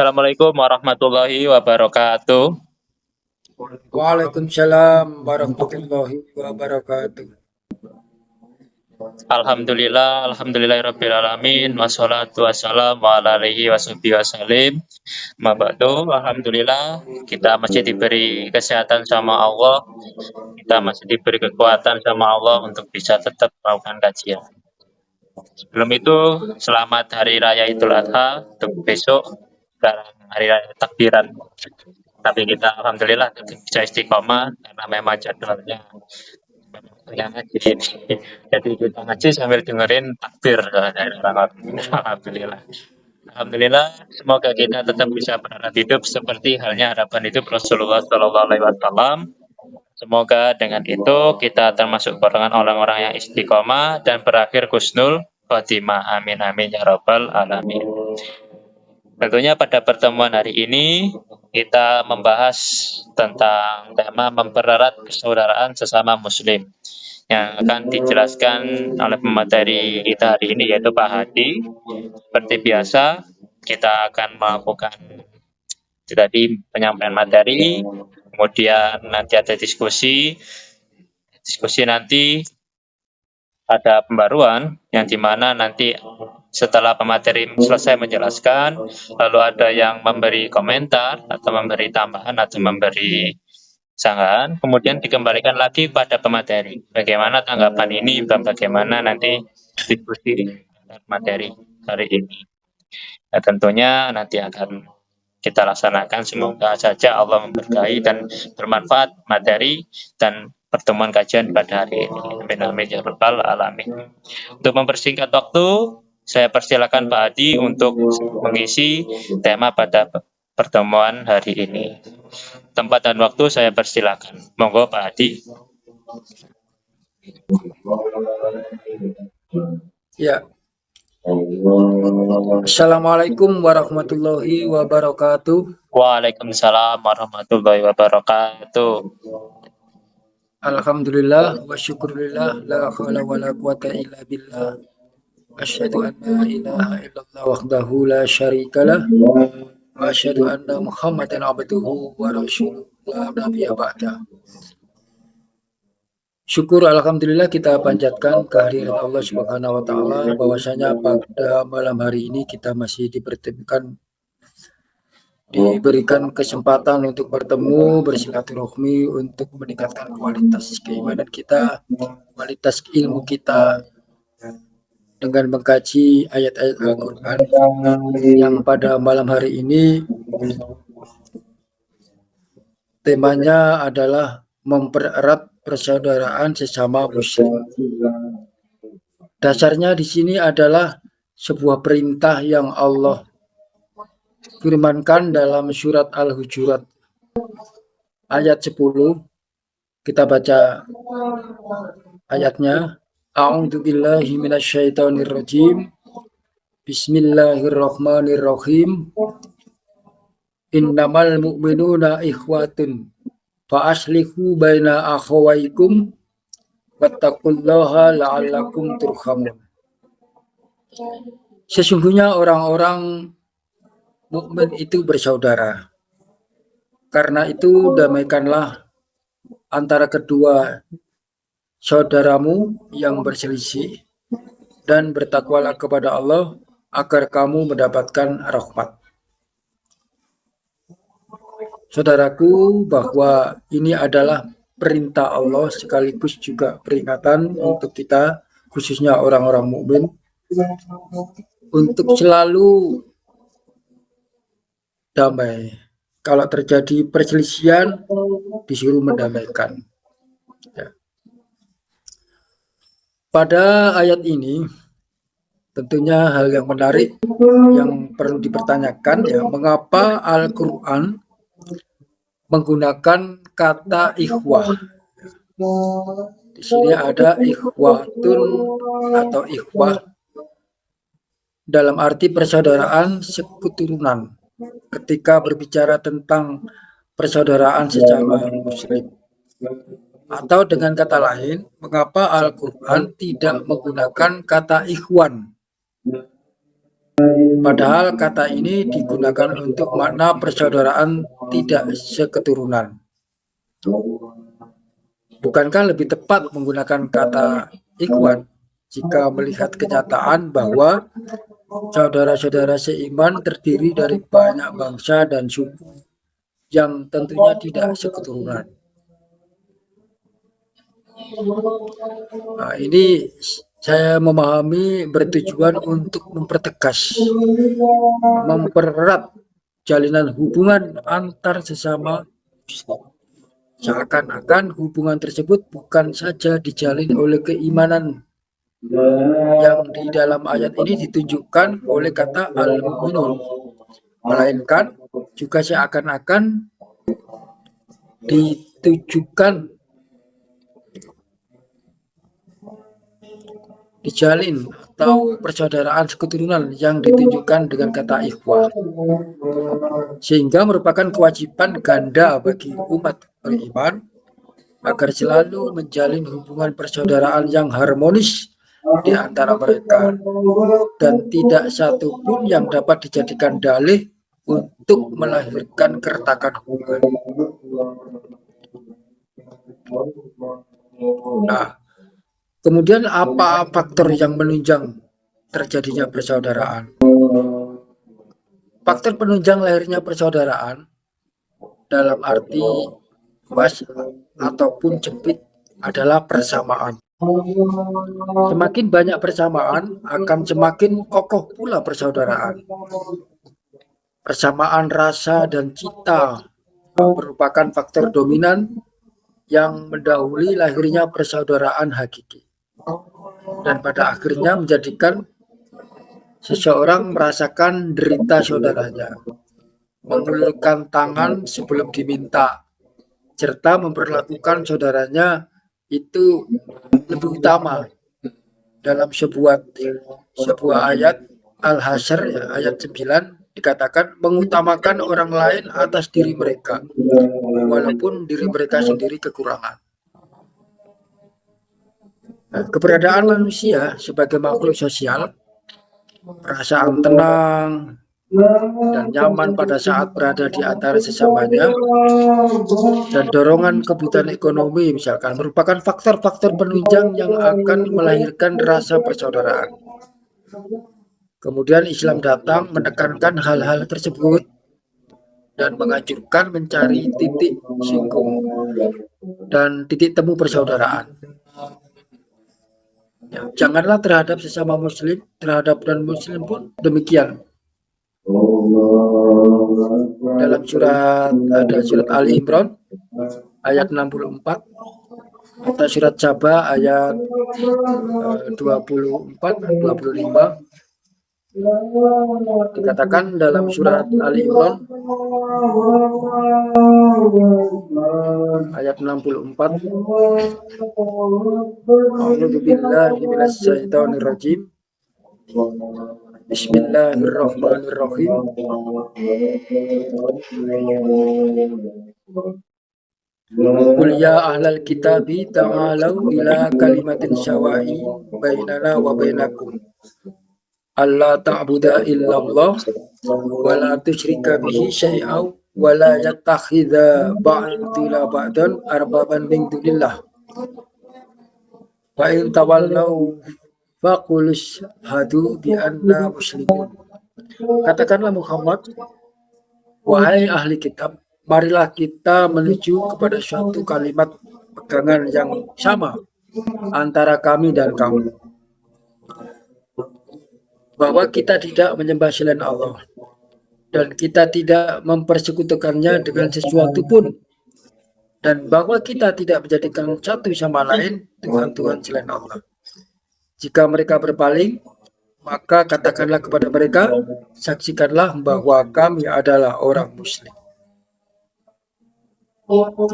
Assalamualaikum warahmatullahi wabarakatuh. Waalaikumsalam warahmatullahi wabarakatuh. Alhamdulillahirabbil alamin wassalatu wassalamu ala alihi washabihi wasallim. Mabadu, alhamdulillah kita masih diberi kesehatan sama Allah, kita masih diberi kekuatan sama Allah untuk bisa tetap melakukan kajian. Sebelum itu, selamat Hari Raya Idul Adha untuk besok, sekarang Hari Raya Takbiran. Tapi kita alhamdulillah bisa istiqomah karena memang jadwalnya yang ngaji ini. Jadi kita ngaji sambil dengerin takbir dari orang. Alhamdulillah. Alhamdulillah, semoga kita tetap bisa berharap hidup seperti halnya harapan hidup Rasulullah Shallallahu Alaihi Wasallam. Semoga dengan itu kita termasuk golongan orang-orang yang istiqomah dan berakhir husnul khotimah. Amin amin ya rabbal alamin. Tentunya pada pertemuan hari ini kita membahas tentang tema mempererat persaudaraan sesama muslim yang akan dijelaskan oleh pemateri kita hari ini yaitu Pak Hadi. Seperti biasa kita akan melakukan tadi penyampaian materi, kemudian nanti ada diskusi nanti ada pembaruan yang dimana nanti setelah pemateri selesai menjelaskan, lalu ada yang memberi komentar atau memberi tambahan atau memberi sanggahan, kemudian dikembalikan lagi pada pemateri. Bagaimana tanggapan ini dan bagaimana nanti diskusi materi hari ini. Nah, tentunya nanti akan kita laksanakan. Semoga saja Allah memberkahi dan bermanfaat materi dan pertemuan kajian pada hari ini. Amin ya rabbal alamin. Untuk mempersingkat waktu, saya persilakan Pak Hadi untuk mengisi tema pada pertemuan hari ini. Tempat dan waktu saya persilakan. Monggo Pak Hadi. Ya. Assalamualaikum warahmatullahi wabarakatuh. Waalaikumsalam warahmatullahi wabarakatuh. Alhamdulillah wa syukurillah la haula wa la quwata illa billah. Asyhadu an la ilaha illallah wahdahu la syarikalah wa asyhadu anna Muhammadan abduhu wa rasuluhu la nabiyya ba'da. Syukur alhamdulillah kita panjatkan kehadirat Allah Subhanahu wa taala bahwasanya pada malam hari ini kita masih diberikan kesempatan untuk bertemu, bersilaturahmi untuk meningkatkan kualitas keimanan kita, kualitas ilmu kita dengan mengkaji ayat-ayat Al-Qur'an yang pada malam hari ini temanya adalah mempererat persaudaraan sesama muslim. Dasarnya di sini adalah sebuah perintah yang Allah firmankan dalam surat Al-Hujurat ayat 10. Kita baca ayatnya. A'udzubillahi minasyaitonirrajim. Bismillahirrahmanirrahim. Innamal mu'minuna ikhwatun fa aslihu baina akhawaykum wattaqullaha la'allakum turhamun. Sesungguhnya orang-orang mukmin itu bersaudara. Karena itu damaikanlah antara kedua saudaramu yang berselisih dan bertakwalah kepada Allah agar kamu mendapatkan rahmat. Saudaraku, bahwa ini adalah perintah Allah sekaligus juga peringatan untuk kita, khususnya orang-orang mukmin, untuk selalu damai. Kalau terjadi perselisihan, disuruh mendamaikan. Ya. Pada ayat ini, tentunya hal yang menarik yang perlu dipertanyakan, ya, mengapa Al-Quran menggunakan kata ikhwah. Di sini ada ikhwatun atau ikhwah dalam arti persaudaraan seketurunan. Ketika berbicara tentang persaudaraan sesama muslim. Atau dengan kata lain, mengapa Al-Quran tidak menggunakan kata ikhwan? Padahal kata ini digunakan untuk makna persaudaraan tidak seketurunan. Bukankah lebih tepat menggunakan kata ikhwan jika melihat kenyataan bahwa saudara-saudara seiman terdiri dari banyak bangsa dan suku yang tentunya tidak seketurunan. Nah, ini saya memahami bertujuan untuk mempertegas, mempererat jalinan hubungan antar sesama Muslim. Seakan-akan hubungan tersebut bukan saja dijalin oleh keimanan yang di dalam ayat ini ditunjukkan oleh kata al-mu'minun, melainkan juga seakan-akan ditujukan dijalin atau persaudaraan seketurunan yang ditunjukkan dengan kata ikhwah, sehingga merupakan kewajiban ganda bagi umat beriman agar selalu menjalin hubungan persaudaraan yang harmonis di antara mereka, dan tidak satu pun yang dapat dijadikan dalih untuk melahirkan keretakan hubungan. Nah, kemudian apa faktor yang menunjang terjadinya persaudaraan? Faktor penunjang lahirnya persaudaraan dalam arti luas ataupun sempit adalah persamaan. Semakin banyak persamaan, akan semakin kokoh pula persaudaraan. Persamaan rasa dan cita merupakan faktor dominan yang mendahului lahirnya persaudaraan hakiki, dan pada akhirnya menjadikan seseorang merasakan derita saudaranya, mengulurkan tangan sebelum diminta, serta memperlakukan saudaranya itu lebih utama. Dalam sebuah ayat Al-Hasyr, ya, ayat 9, dikatakan mengutamakan orang lain atas diri mereka, walaupun diri mereka sendiri kekurangan. Nah, keberadaan manusia sebagai makhluk sosial, perasaan tenang dan nyaman pada saat berada di antara sesamanya, dan dorongan kebutuhan ekonomi misalkan, merupakan faktor-faktor penunjang yang akan melahirkan rasa persaudaraan. Kemudian Islam datang menekankan hal-hal tersebut dan menganjurkan mencari titik singgung dan titik temu persaudaraan. Ya, janganlah terhadap sesama muslim, terhadap non-muslim pun demikian. Dalam surat Ali Imran ayat 64 atau surat Saba ayat 24-25 dikatakan dalam surat Ali Imran ayat 64, A'udzubillahi minasyaitonirrajim. Bismillahirrahmanirrahim. Qul ya ahlal kitabi ta'alau ila kalimatin syawa'i bainana wa bainakum alla ta'budu illallah wa la tusyrika bihi syai'an wa la yattakhidha ba'duna ba'dan arbaban min dunillah wa in tawallau faqul hadu bi anna muslimun. Katakanlah Muhammad, wahai ahli kitab, marilah kita menuju kepada suatu kalimat pegangan yang sama antara kami dan kamu, bahwa kita tidak menyembah selain Allah dan kita tidak mempersekutukannya dengan sesuatu pun, dan bahwa kita tidak menjadikan satu sama lain Tuhan-Tuhan selain Allah. Jika mereka berpaling, maka katakanlah kepada mereka, saksikanlah bahwa kami adalah orang muslim.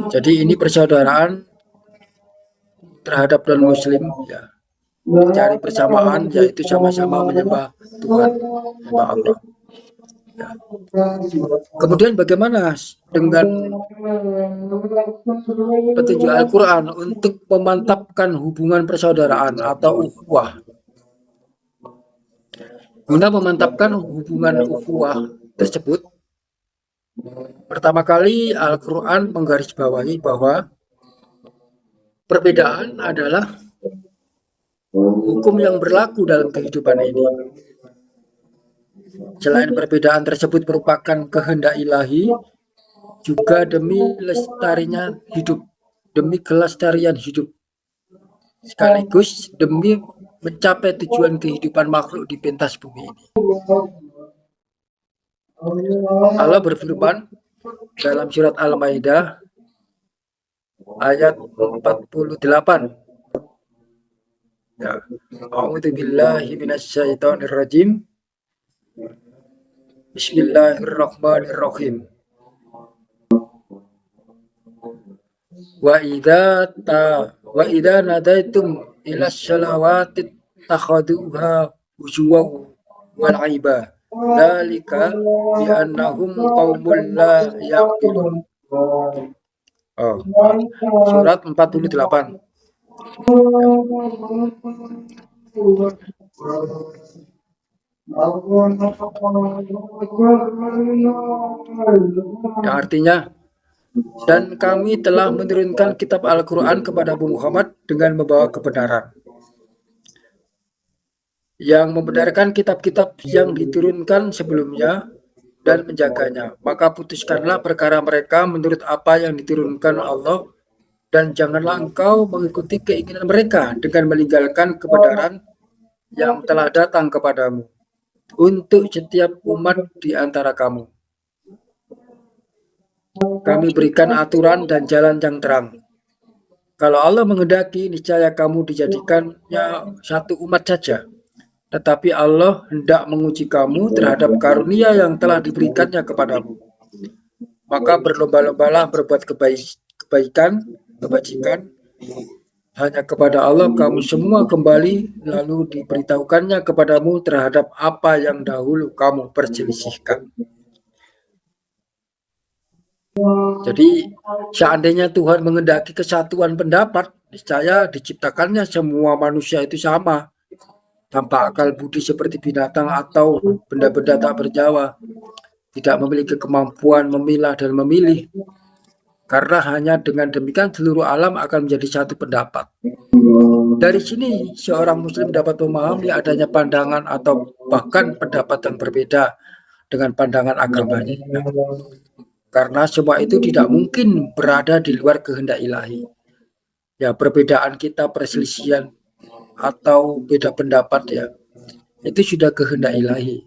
Jadi ini persaudaraan terhadap non-muslim, ya, mencari persamaan, yaitu sama-sama menyembah Tuhan, menyembah Allah. Ya. Kemudian bagaimana dengan petunjuk Al-Quran untuk memantapkan hubungan persaudaraan atau ukhuwah? Guna memantapkan hubungan ukhuwah tersebut, pertama kali Al-Quran menggarisbawahi bahwa perbedaan adalah hukum yang berlaku dalam kehidupan ini. Selain perbedaan tersebut merupakan kehendak ilahi, juga demi kelestarian hidup, sekaligus demi mencapai tujuan kehidupan makhluk di pentas bumi ini. Allah berfirman dalam surat Al-Maidah ayat 48. Ya. A'udzu billahi minasyaitonir rajim. Bismillahirrahmanirrahim. Wa idza nadaitum ila sholawati takhaduha huzwan wal 'aiba. Dzalika bi annahum qaumul la yaqilun. Surat 48. Yang artinya, dan kami telah menurunkan kitab Al-Quran kepada Abu Muhammad dengan membawa kebenaran, yang membenarkan kitab-kitab yang diturunkan sebelumnya dan menjaganya. Maka putuskanlah perkara mereka menurut apa yang diturunkan Allah, dan janganlah engkau mengikuti keinginan mereka dengan meninggalkan kebenaran yang telah datang kepadamu untuk setiap umat di antara kamu. Kami berikan aturan dan jalan yang terang. Kalau Allah menghendaki, niscaya kamu dijadikannya satu umat saja. Tetapi Allah hendak menguji kamu terhadap karunia yang telah diberikannya kepadamu. Maka berlomba-lombalah berbuat kebajikan hanya kepada Allah kamu semua kembali, lalu diberitahukannya kepadamu terhadap apa yang dahulu kamu perselisihkan. Jadi seandainya Tuhan menghendaki kesatuan pendapat, niscaya diciptakannya semua manusia itu sama, tanpa akal budi seperti binatang atau benda-benda tak bernyawa, tidak memiliki kemampuan memilah dan memilih. Karena hanya dengan demikian seluruh alam akan menjadi satu pendapat. Dari sini seorang muslim dapat memahami adanya pandangan atau bahkan pendapat yang berbeda dengan pandangan agamanya. Karena semua itu tidak mungkin berada di luar kehendak ilahi. Ya, perbedaan kita, perselisihan atau beda pendapat, ya, itu sudah kehendak ilahi.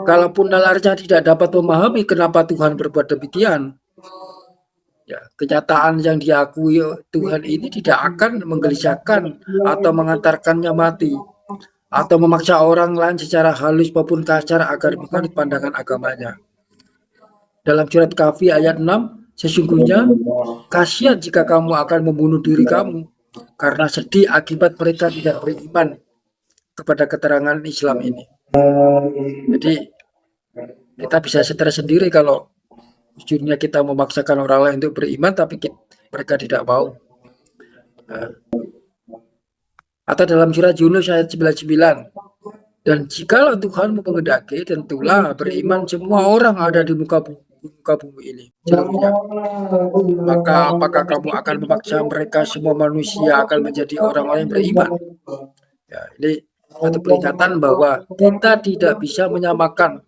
Kalaupun nalarnya tidak dapat memahami kenapa Tuhan berbuat demikian, ya, kenyataan yang diakui Tuhan ini tidak akan menggelisahkan atau mengantarkannya mati atau memaksa orang lain secara halus maupun kasar agar menganut pandangan agamanya. Dalam surat Kahfi ayat 6, sesungguhnya kasihan jika kamu akan membunuh diri kamu karena sedih akibat mereka tidak beriman kepada keterangan Islam ini. Jadi kita bisa stres sendiri kalau ujungnya kita memaksakan orang lain untuk beriman tapi mereka tidak mau. Atau dalam surat Yunus ayat 99, dan jikalau Tuhan menghendaki, tentulah beriman semua orang ada di muka bumi ini seluruhnya. Maka apakah kamu akan memaksa mereka semua manusia akan menjadi orang-orang yang beriman? Ya, ini satu peringatan bahwa kita tidak bisa menyamakan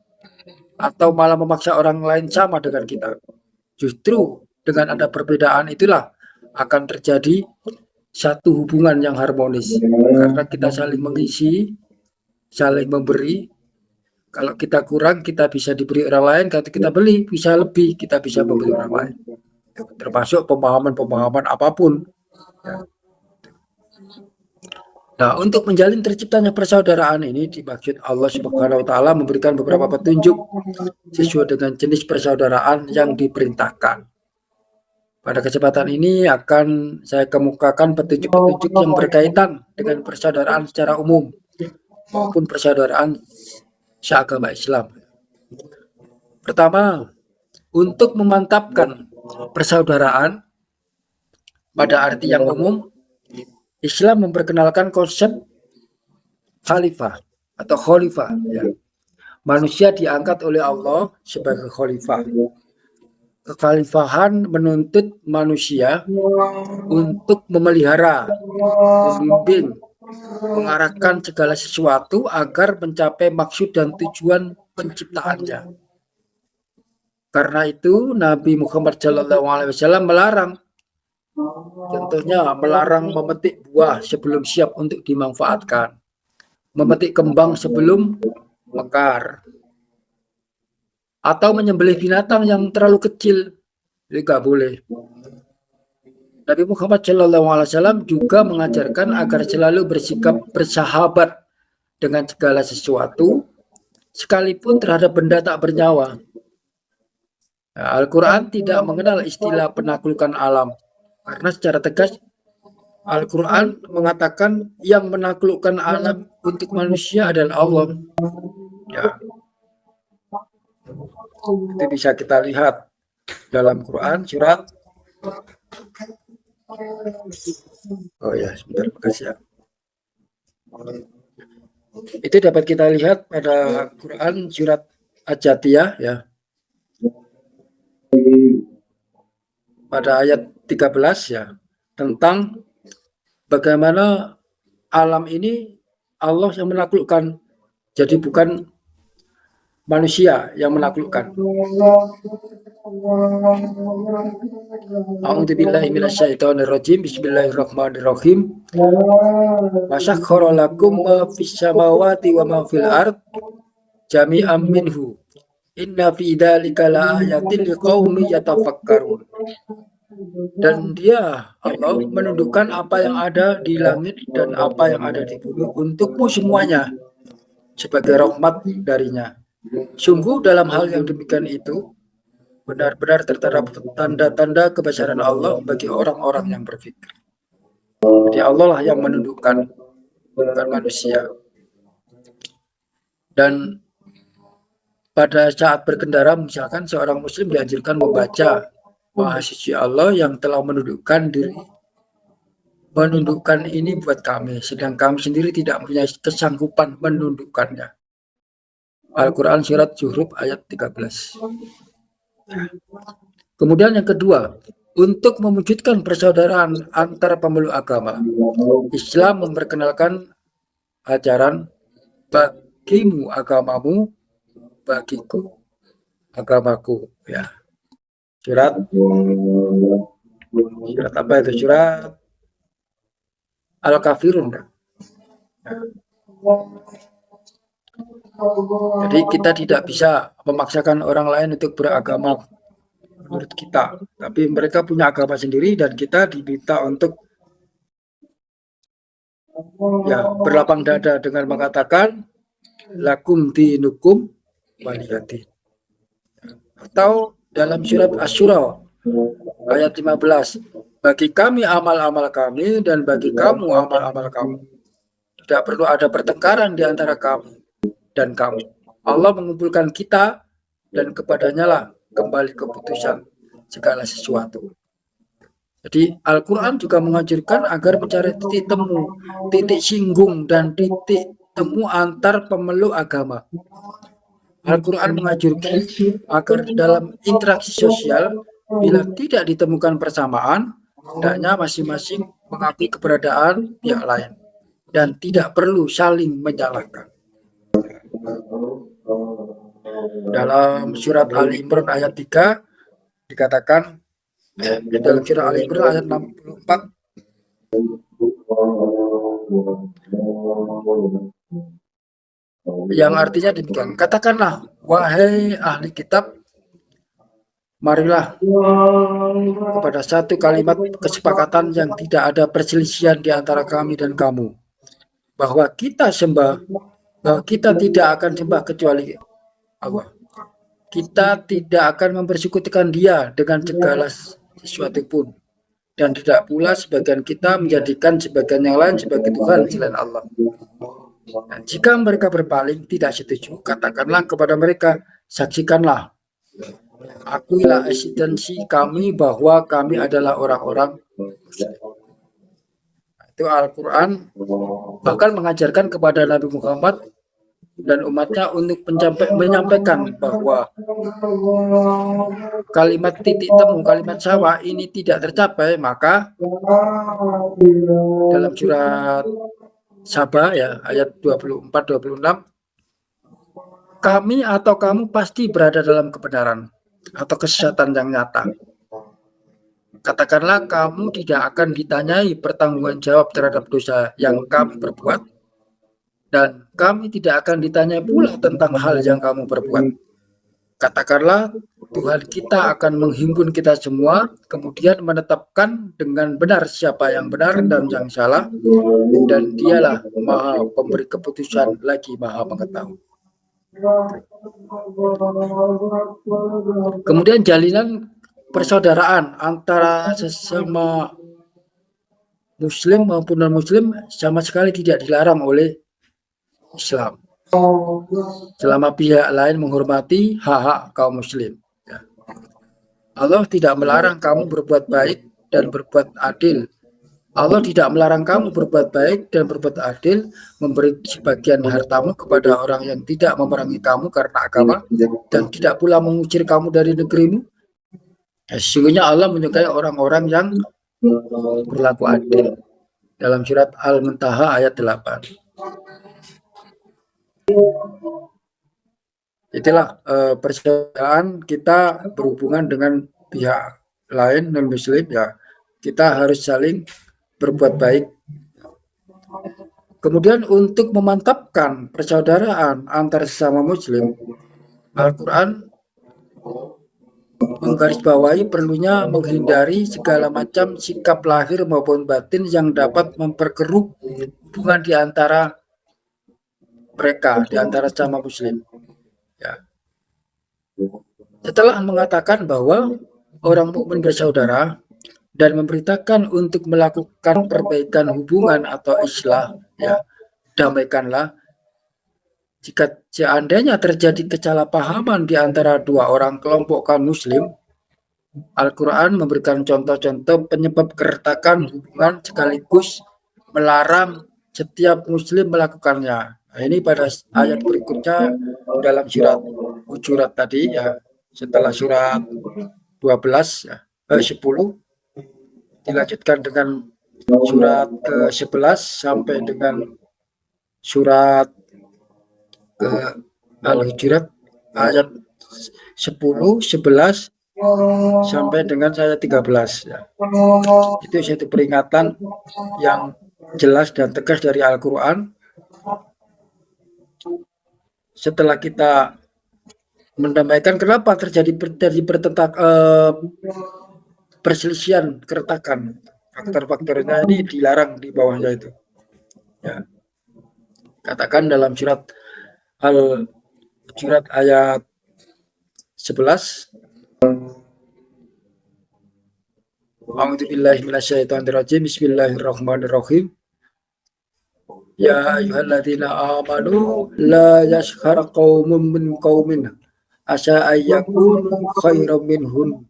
atau malah memaksa orang lain sama dengan kita. Justru dengan ada perbedaan itulah akan terjadi satu hubungan yang harmonis, karena kita saling mengisi, saling memberi. Kalau kita kurang, kita bisa diberi orang lain. Kalau kita beli, bisa lebih, kita bisa memberi orang lain. Termasuk pemahaman-pemahaman apapun. Ya. Nah, untuk menjalin terciptanya persaudaraan ini dimaksud Allah Subhanahu wa taala memberikan beberapa petunjuk sesuai dengan jenis persaudaraan yang diperintahkan. Pada kesempatan ini akan saya kemukakan petunjuk-petunjuk yang berkaitan dengan persaudaraan secara umum maupun persaudaraan seagama Islam. Pertama, untuk memantapkan persaudaraan pada arti yang umum, Islam memperkenalkan konsep khalifah atau khalifah. Ya. Manusia diangkat oleh Allah sebagai khalifah. Kekhalifahan menuntut manusia untuk memelihara, membimbing, mengarahkan segala sesuatu agar mencapai maksud dan tujuan penciptaannya. Karena itu Nabi Muhammad SAW melarang, contohnya melarang memetik buah sebelum siap untuk dimanfaatkan, memetik kembang sebelum mekar, atau menyembelih binatang yang terlalu kecil, itu nggak boleh. Nabi Muhammad SAW juga mengajarkan agar selalu bersikap bersahabat dengan segala sesuatu, sekalipun terhadap benda tak bernyawa. Nah, Al-Quran tidak mengenal istilah penaklukan alam, karena secara tegas Al-Quran mengatakan yang menaklukkan alam untuk manusia adalah Allah. Ya, itu bisa kita lihat dalam Quran surat. Oh ya, sebentar, makasih ya. Itu dapat kita lihat pada Quran surat Al-Jatiyah ya. Pada ayat 13 ya, tentang bagaimana alam ini Allah yang menaklukkan. Jadi bukan manusia yang menaklukkan. A'udzubillahi minasyaitonirrajim. Bismillahirrahmanirrahim. Wasakhkhara lakum ma fis samawati wa ma fil ard jami'an minhu. Inna fi dzalika laayatin liqaumin yatafakkarun. Dan Dia Allah menundukkan apa yang ada di langit dan apa yang ada di bumi untukmu semuanya sebagai rahmat darinya. Sungguh dalam hal yang demikian itu benar-benar terdapat tanda-tanda kebesaran Allah bagi orang-orang yang berfikir. Jadi Allah lah yang menundukkan, bukan manusia. Dan pada saat berkendara, misalkan seorang muslim dianjurkan membaca Maha Suci Allah yang telah menundukkan diri, menundukkan ini buat kami, sedang kami sendiri tidak punya kesanggupan menundukkannya. Al-Quran surat Zuhruf ayat 13. Kemudian yang kedua, untuk mewujudkan persaudaraan antar pemeluk agama, Islam memperkenalkan ajaran bagimu agamamu, bagiku agamaku. Ya. Surat apa itu? Surat Al-Kafirun. Ya. Jadi kita tidak bisa memaksakan orang lain untuk beragama menurut kita, tapi mereka punya agama sendiri dan kita diminta untuk ya berlapang dada dengan mengatakan lakum dinukum waliyadin. Atau dalam surat Asy-Syura ayat 15, bagi kami amal-amal kami dan bagi kamu amal-amal kamu. Tidak perlu ada pertengkaran di antara kami dan kamu. Allah mengumpulkan kita dan kepadanya lah kembali keputusan segala sesuatu. Jadi Al-Quran juga menganjurkan agar mencari titik temu, titik singgung dan titik temu antar pemeluk agama. Al-Quran menganjurkan agar dalam interaksi sosial bila tidak ditemukan persamaan, hendaknya masing-masing mengakui keberadaan pihak lain dan tidak perlu saling menyalahkan. Dalam surat Ali Imran ayat 3 dikatakan, dalam surat Ali Imran ayat 64, yang artinya demikian, katakanlah wahai ahli kitab, marilah kepada satu kalimat kesepakatan yang tidak ada perselisihan di antara kami dan kamu, bahwa kita tidak akan sembah kecuali Allah. Kita tidak akan mempersekutukan Dia dengan segala sesuatu pun, dan tidak pula sebagian kita menjadikan sebagian yang lain sebagai Tuhan selain Allah. Nah, jika mereka berpaling tidak setuju, katakanlah kepada mereka, saksikanlah, akuilah eksistensi kami bahwa kami adalah orang-orang Muslim. Itu Al-Quran bahkan mengajarkan kepada Nabi Muhammad dan umatnya untuk menyampaikan bahwa kalimat titik temu, kalimat sawa ini tidak tercapai, maka dalam surat Saba ya ayat 24-26, kami atau kamu pasti berada dalam kebenaran atau kesesatan yang nyata. Katakanlah kamu tidak akan ditanyai pertanggungan jawab terhadap dosa yang kami perbuat, dan kami tidak akan ditanyai pula tentang hal yang kamu perbuat. Katakanlah Tuhan kita akan menghimpun kita semua, kemudian menetapkan dengan benar siapa yang benar dan yang salah, dan dialah maha pemberi keputusan lagi maha mengetahui. Kemudian jalinan persaudaraan antara sesama muslim maupun non-muslim sama sekali tidak dilarang oleh Islam, selama pihak lain menghormati hak-hak kaum muslim. Allah tidak melarang kamu berbuat baik dan berbuat adil. Allah tidak melarang kamu berbuat baik dan berbuat adil, memberi sebagian hartamu kepada orang yang tidak memerangi kamu karena agama, dan tidak pula mengusir kamu dari negerimu. Sesungguhnya Allah menyukai orang-orang yang berlaku adil. Dalam surat Al-Muntaha ayat 8. Itulah persaudaraan kita berhubungan dengan pihak lain non-muslim, ya kita harus saling berbuat baik. Kemudian untuk memantapkan persaudaraan antar sesama muslim, Al-Quran menggarisbawahi perlunya menghindari segala macam sikap lahir maupun batin yang dapat memperkeruh hubungan di antara mereka, di antara sesama muslim. Ya. Setelah mengatakan bahwa orang mukmin bersaudara dan memberitakan untuk melakukan perbaikan hubungan atau islah, ya, damaikanlah. Jika seandainya terjadi kesalahpahaman di antara dua orang kelompok kaum muslim, Al-Quran memberikan contoh-contoh penyebab keretakan hubungan sekaligus melarang setiap muslim melakukannya. Nah, ini pada ayat berikutnya dalam surat Hujurat tadi, ya, setelah surat 12 ya, 10 dilanjutkan dengan surat ke-11 sampai dengan surat ke Al-Hujurat ayat 10, 11 sampai dengan ayat 13 ya. Itu satu peringatan yang jelas dan tegas dari Al-Quran. Setelah kita mendamaikan, kenapa terjadi perselisihan, keretakan, faktor-faktornya ini dilarang di bawahnya itu, ya. Katakan dalam surat Al-Hujurat ayat 11, A'udzubillahi minasyaitonirrajim, Bismillahirrahmanirrahim. Ya ayyuhalladzina amanu la yaskhar qaumun min qaumin asa ayyakunu khairam minhum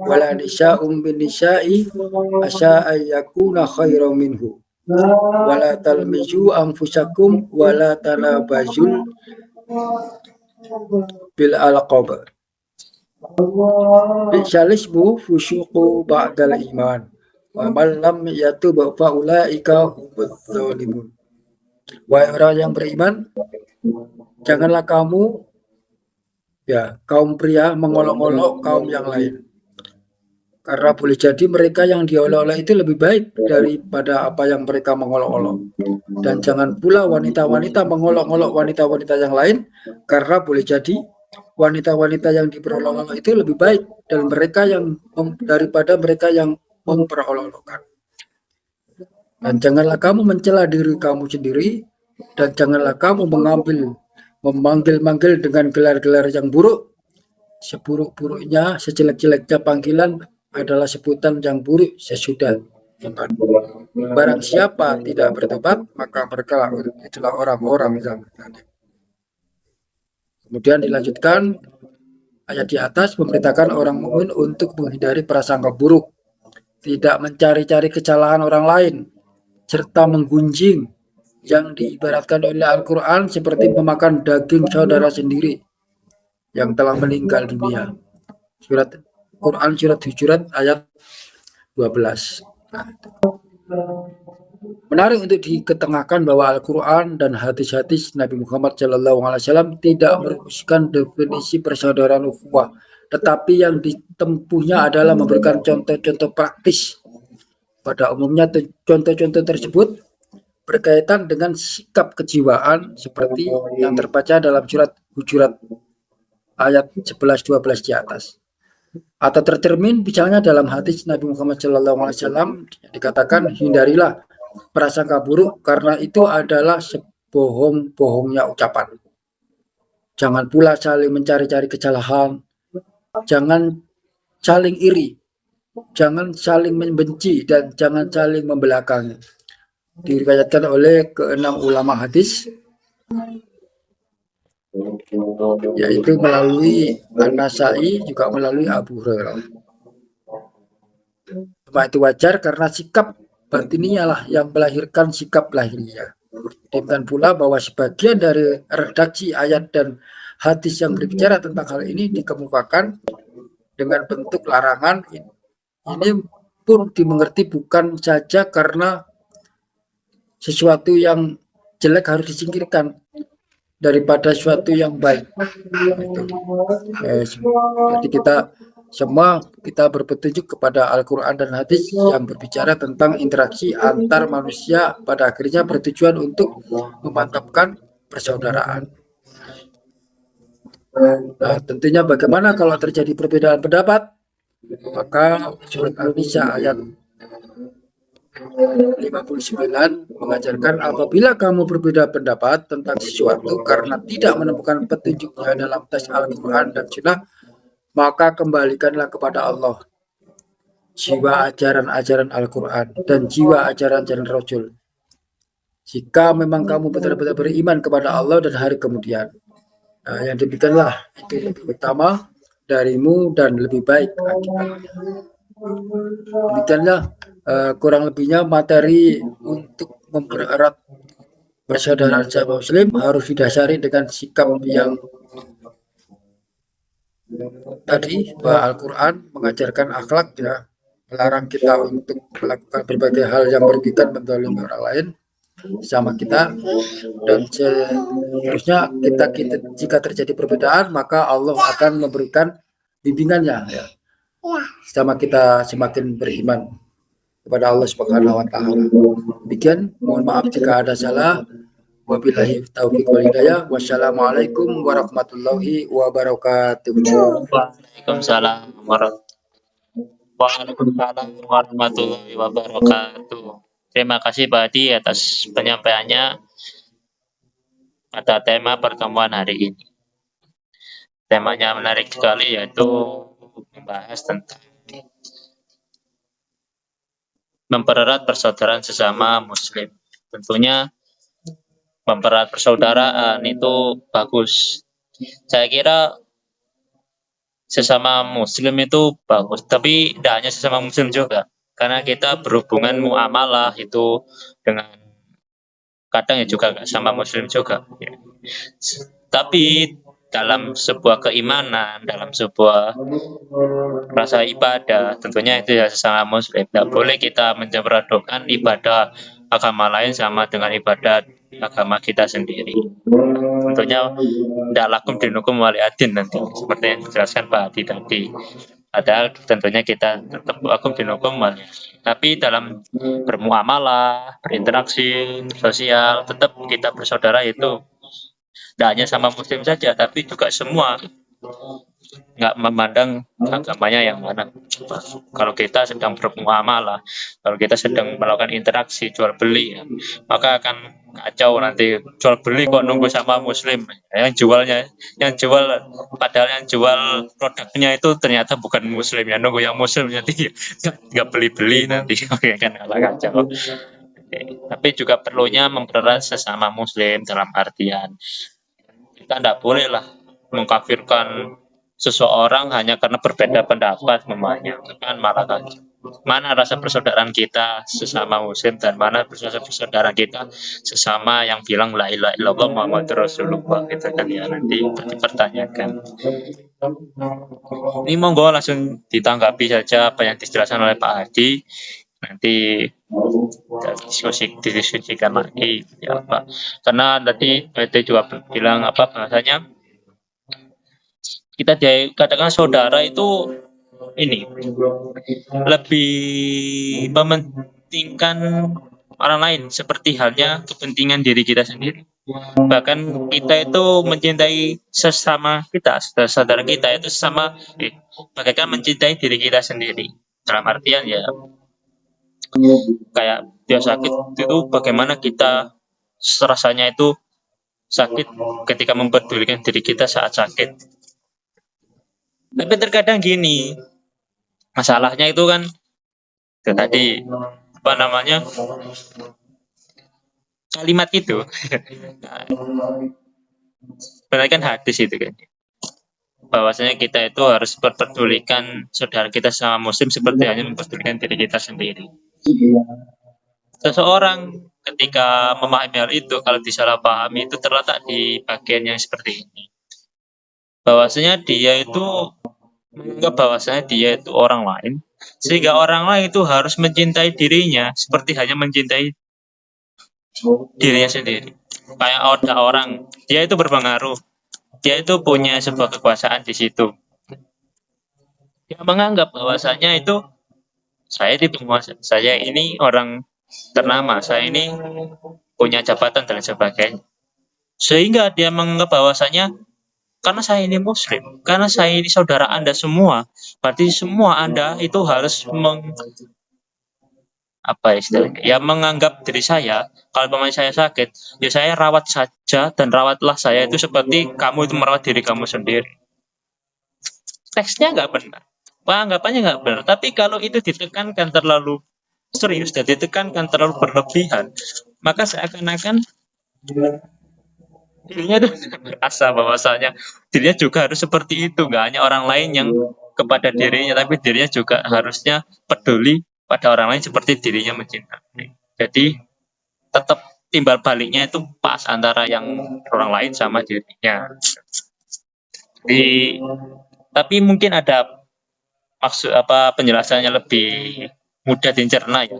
wala nisa'um min nisa'i asa ayyakuna khairam minhu wala talmizu anfusakum wala tanabazul bil alqab bi'salismu fusyuqu ba'dal iman wa man lam yatub fa ulaika humudz zalimun. Wahai orang yang beriman, janganlah kamu, ya, kaum pria mengolok-olok kaum yang lain, karena boleh jadi mereka yang diolok-olok itu lebih baik daripada apa yang mereka mengolok-olok. Dan jangan pula wanita-wanita mengolok-olok wanita-wanita yang lain, karena boleh jadi wanita-wanita yang diperolok-olok itu lebih baik dan mereka yang daripada mereka yang memperolok-olokkan. Dan janganlah kamu mencela diri kamu sendiri, dan janganlah kamu memanggil-manggil dengan gelar-gelar yang buruk. Seburuk-buruknya, sejelek-jeleknya panggilan adalah sebutan yang buruk sesudah tobat. Barang siapa tidak bertobat, maka mereka itulah orang-orang yang berkata. Kemudian dilanjutkan ayat di atas memberitakan orang mukmin untuk menghindari prasangka buruk, tidak mencari-cari kesalahan orang lain, serta menggunjing yang diibaratkan oleh Al-Quran seperti memakan daging saudara sendiri yang telah meninggal dunia. Surat Quran surat Hujurat ayat 12. Nah, menarik untuk diketengahkan bahwa Al-Quran dan hadis-hadis Nabi Muhammad SAW tidak merumuskan definisi persaudaraan ukhuwah, tetapi yang ditempuhnya adalah memberikan contoh-contoh praktis. Pada umumnya contoh-contoh tersebut berkaitan dengan sikap kejiwaan seperti yang terbaca dalam surat Hujurat ayat 11-12 di atas. Atau tercermin misalnya dalam hadis Nabi Muhammad SAW yang dikatakan hindarilah prasangka buruk karena itu adalah sebohong-bohongnya ucapan. Jangan pula saling mencari-cari kesalahan, jangan saling iri, jangan saling membenci, dan jangan saling membelakangi. Diriwayatkan oleh keenam ulama hadis, yaitu melalui An-Nasai, juga melalui Abu Hurairah. Cuma itu wajar karena sikap batiniah lah yang melahirkan sikap lahiriah. Demikian pula bahwa sebagian dari redaksi ayat dan hadis yang berbicara tentang hal ini dikemukakan dengan bentuk larangan. Ini pun dimengerti bukan saja karena sesuatu yang jelek harus disingkirkan daripada sesuatu yang baik. Jadi kita berpetunjuk kepada Al-Quran dan hadis yang berbicara tentang interaksi antar manusia, pada akhirnya bertujuan untuk memantapkan persaudaraan. Nah, tentunya bagaimana kalau terjadi perbedaan pendapat? Maka surat An-Nisa ayat 59 mengajarkan apabila kamu berbeda pendapat tentang sesuatu karena tidak menemukan petunjuknya dalam teks Al-Quran dan Sunnah, maka kembalikanlah kepada Allah jiwa ajaran-ajaran Al-Quran dan jiwa ajaran-ajaran Rasul. Jika memang kamu betul-betul beriman kepada Allah dan hari kemudian, nah, yang demikianlah itu lebih utama darimu dan lebih baik akibatnya. Demikianlah kurang lebihnya materi untuk mempererat persaudaraan sesama Muslim harus didasari dengan sikap yang tadi, bahwa Al-Quran mengajarkan akhlak, ya, melarang kita untuk melakukan berbagai hal yang merugikan, menzalimi orang lain sama kita, dan seterusnya kita jika terjadi perbedaan maka Allah akan memberikan bimbingannya, ya, sama kita semakin beriman kepada Allah Subhanahu wa taala. Demikian, mohon maaf jika ada salah. Wabillahi taufiq wal hidayah. Wassalamualaikum warahmatullahi wabarakatuh. Waalaikumsalam warahmatullahi wabarakatuh. Terima kasih Pak Adi atas penyampaiannya pada tema pertemuan hari ini. Temanya menarik sekali, yaitu membahas tentang mempererat persaudaraan sesama Muslim. Tentunya mempererat persaudaraan itu bagus. Saya kira sesama Muslim itu bagus, tapi tidak hanya sesama Muslim juga, karena kita berhubungan muamalah itu dengan kadang ya juga nggak sama Muslim juga. Ya. Tapi dalam sebuah keimanan, dalam sebuah rasa ibadah, tentunya itu ya sesama Muslim. Tidak boleh kita mencampur-adukan ibadah agama lain sama dengan ibadah agama kita sendiri. Tentunya tidak lakum dinukum wali adin nanti, seperti yang dijelaskan Pak Adi tadi. Padahal tentunya kita tetap lakum dinukum wali. Tapi dalam bermuamalah, berinteraksi sosial, tetap kita bersaudara itu tidak hanya sama Muslim saja, tapi juga semua, nggak memandang agamanya yang mana. Kalau kita sedang bermuamalah, kalau kita sedang melakukan interaksi jual beli, ya, maka akan kacau nanti. Jual beli kok nunggu sama Muslim, yang jual padahal yang jual produknya itu ternyata bukan Muslim, ya nunggu yang Muslim, nanti nggak beli nanti. Oke, kan kacau. Tapi juga perlunya mempererat sesama Muslim dalam artian kita tidak boleh lah mengkafirkan seseorang hanya karena berbeda pendapat, memangnya kan malah kacau. mana rasa persaudaraan kita sesama muslim dan mana rasa persaudaraan kita sesama yang bilang la ilaha illallah Muhammadur Rasulullah gitu kan ya, nanti dipertanyakan. Ini monggo langsung ditanggapi saja apa yang dijelaskan oleh Pak Hadi, nanti kita didiskusikan lagi ya Pak. Karena tadi PT juga bilang apa bahasanya kita dikatakan saudara itu ini lebih mementingkan orang lain seperti halnya kepentingan diri kita sendiri. Bahkan kita itu mencintai sesama kita, saudara kita itu sesama bagaikan mencintai diri kita sendiri. Dalam artian ya kayak dia sakit itu bagaimana kita rasanya itu sakit ketika mempedulikan diri kita saat sakit. Tapi terkadang gini, masalahnya itu kan itu tadi apa namanya kalimat itu berarti kan hadis itu kan bahwasanya kita itu harus memperdulikan saudara kita sama muslim seperti hanya memperdulikan diri kita sendiri. Seseorang ketika memahami hal itu kalau disalahpahami itu terletak di bagian yang seperti ini, bahwasanya dia itu menganggap bahwasanya dia itu orang lain, sehingga orang lain itu harus mencintai dirinya seperti hanya mencintai dirinya sendiri. Kayak ada orang, dia itu berpengaruh, dia itu punya sebuah kekuasaan di situ. Dia menganggap bahwasanya itu saya di penguasa, saya ini orang ternama, saya ini punya jabatan dan sebagainya. Sehingga dia menganggap bahwasanya karena saya ini muslim, karena saya ini saudara Anda semua, berarti semua Anda itu harus menganggap diri saya, kalau pemain saya sakit, ya saya rawat saja dan rawatlah saya itu seperti kamu itu merawat diri kamu sendiri. Teksnya nggak benar, anggapannya nggak benar, tapi kalau itu ditekankan terlalu serius dan ditekankan terlalu berlebihan, maka seakan-akan dirinya tuh merasa bahwasanya dirinya juga harus seperti itu, nggak hanya orang lain yang kepada dirinya, tapi dirinya juga harusnya peduli pada orang lain seperti dirinya mencintai. Jadi tetap timbal baliknya itu pas antara yang orang lain sama dirinya. Tapi mungkin ada maksud apa penjelasannya lebih mudah dicerna ya,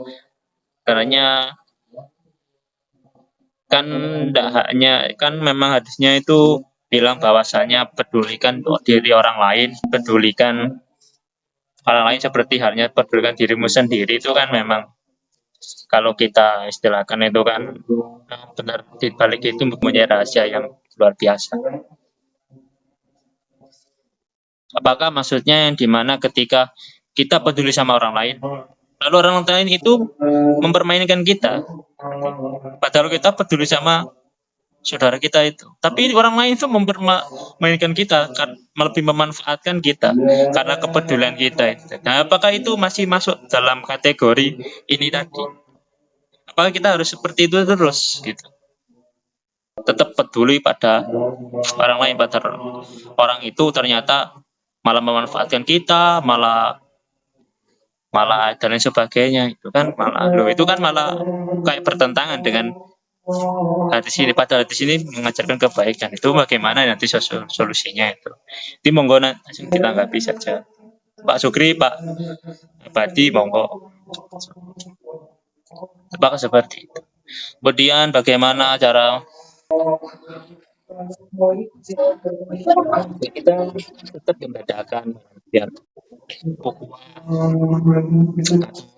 karena kan tidak hanya kan memang hadisnya itu bilang bahwasanya pedulikan diri orang lain, pedulikan orang lain seperti halnya pedulikan dirimu sendiri, itu kan memang kalau kita istilahkan itu kan benar, di balik itu mempunyai rahasia yang luar biasa. Apakah maksudnya yang dimana ketika kita peduli sama orang lain, lalu orang lain itu mempermainkan kita, padahal kita peduli sama saudara kita itu, tapi orang lain itu mempermainkan kita, lebih memanfaatkan kita karena kepedulian kita itu. Nah, apakah itu masih masuk dalam kategori ini tadi? Apakah kita harus seperti itu terus gitu? Tetap peduli pada orang lain, pada orang itu ternyata malah memanfaatkan kita, malah dan lain sebagainya, itu kan malah kayak bertentangan dengan hadis ini. Padahal hadis ini mengajarkan kebaikan. Itu bagaimana nanti solusinya itu. Jadi monggo nanti kita nggak bisa saja. Pak Sukri, Pak Badi, monggo. Apakah seperti itu? Kemudian bagaimana cara kita tetap membedakan biar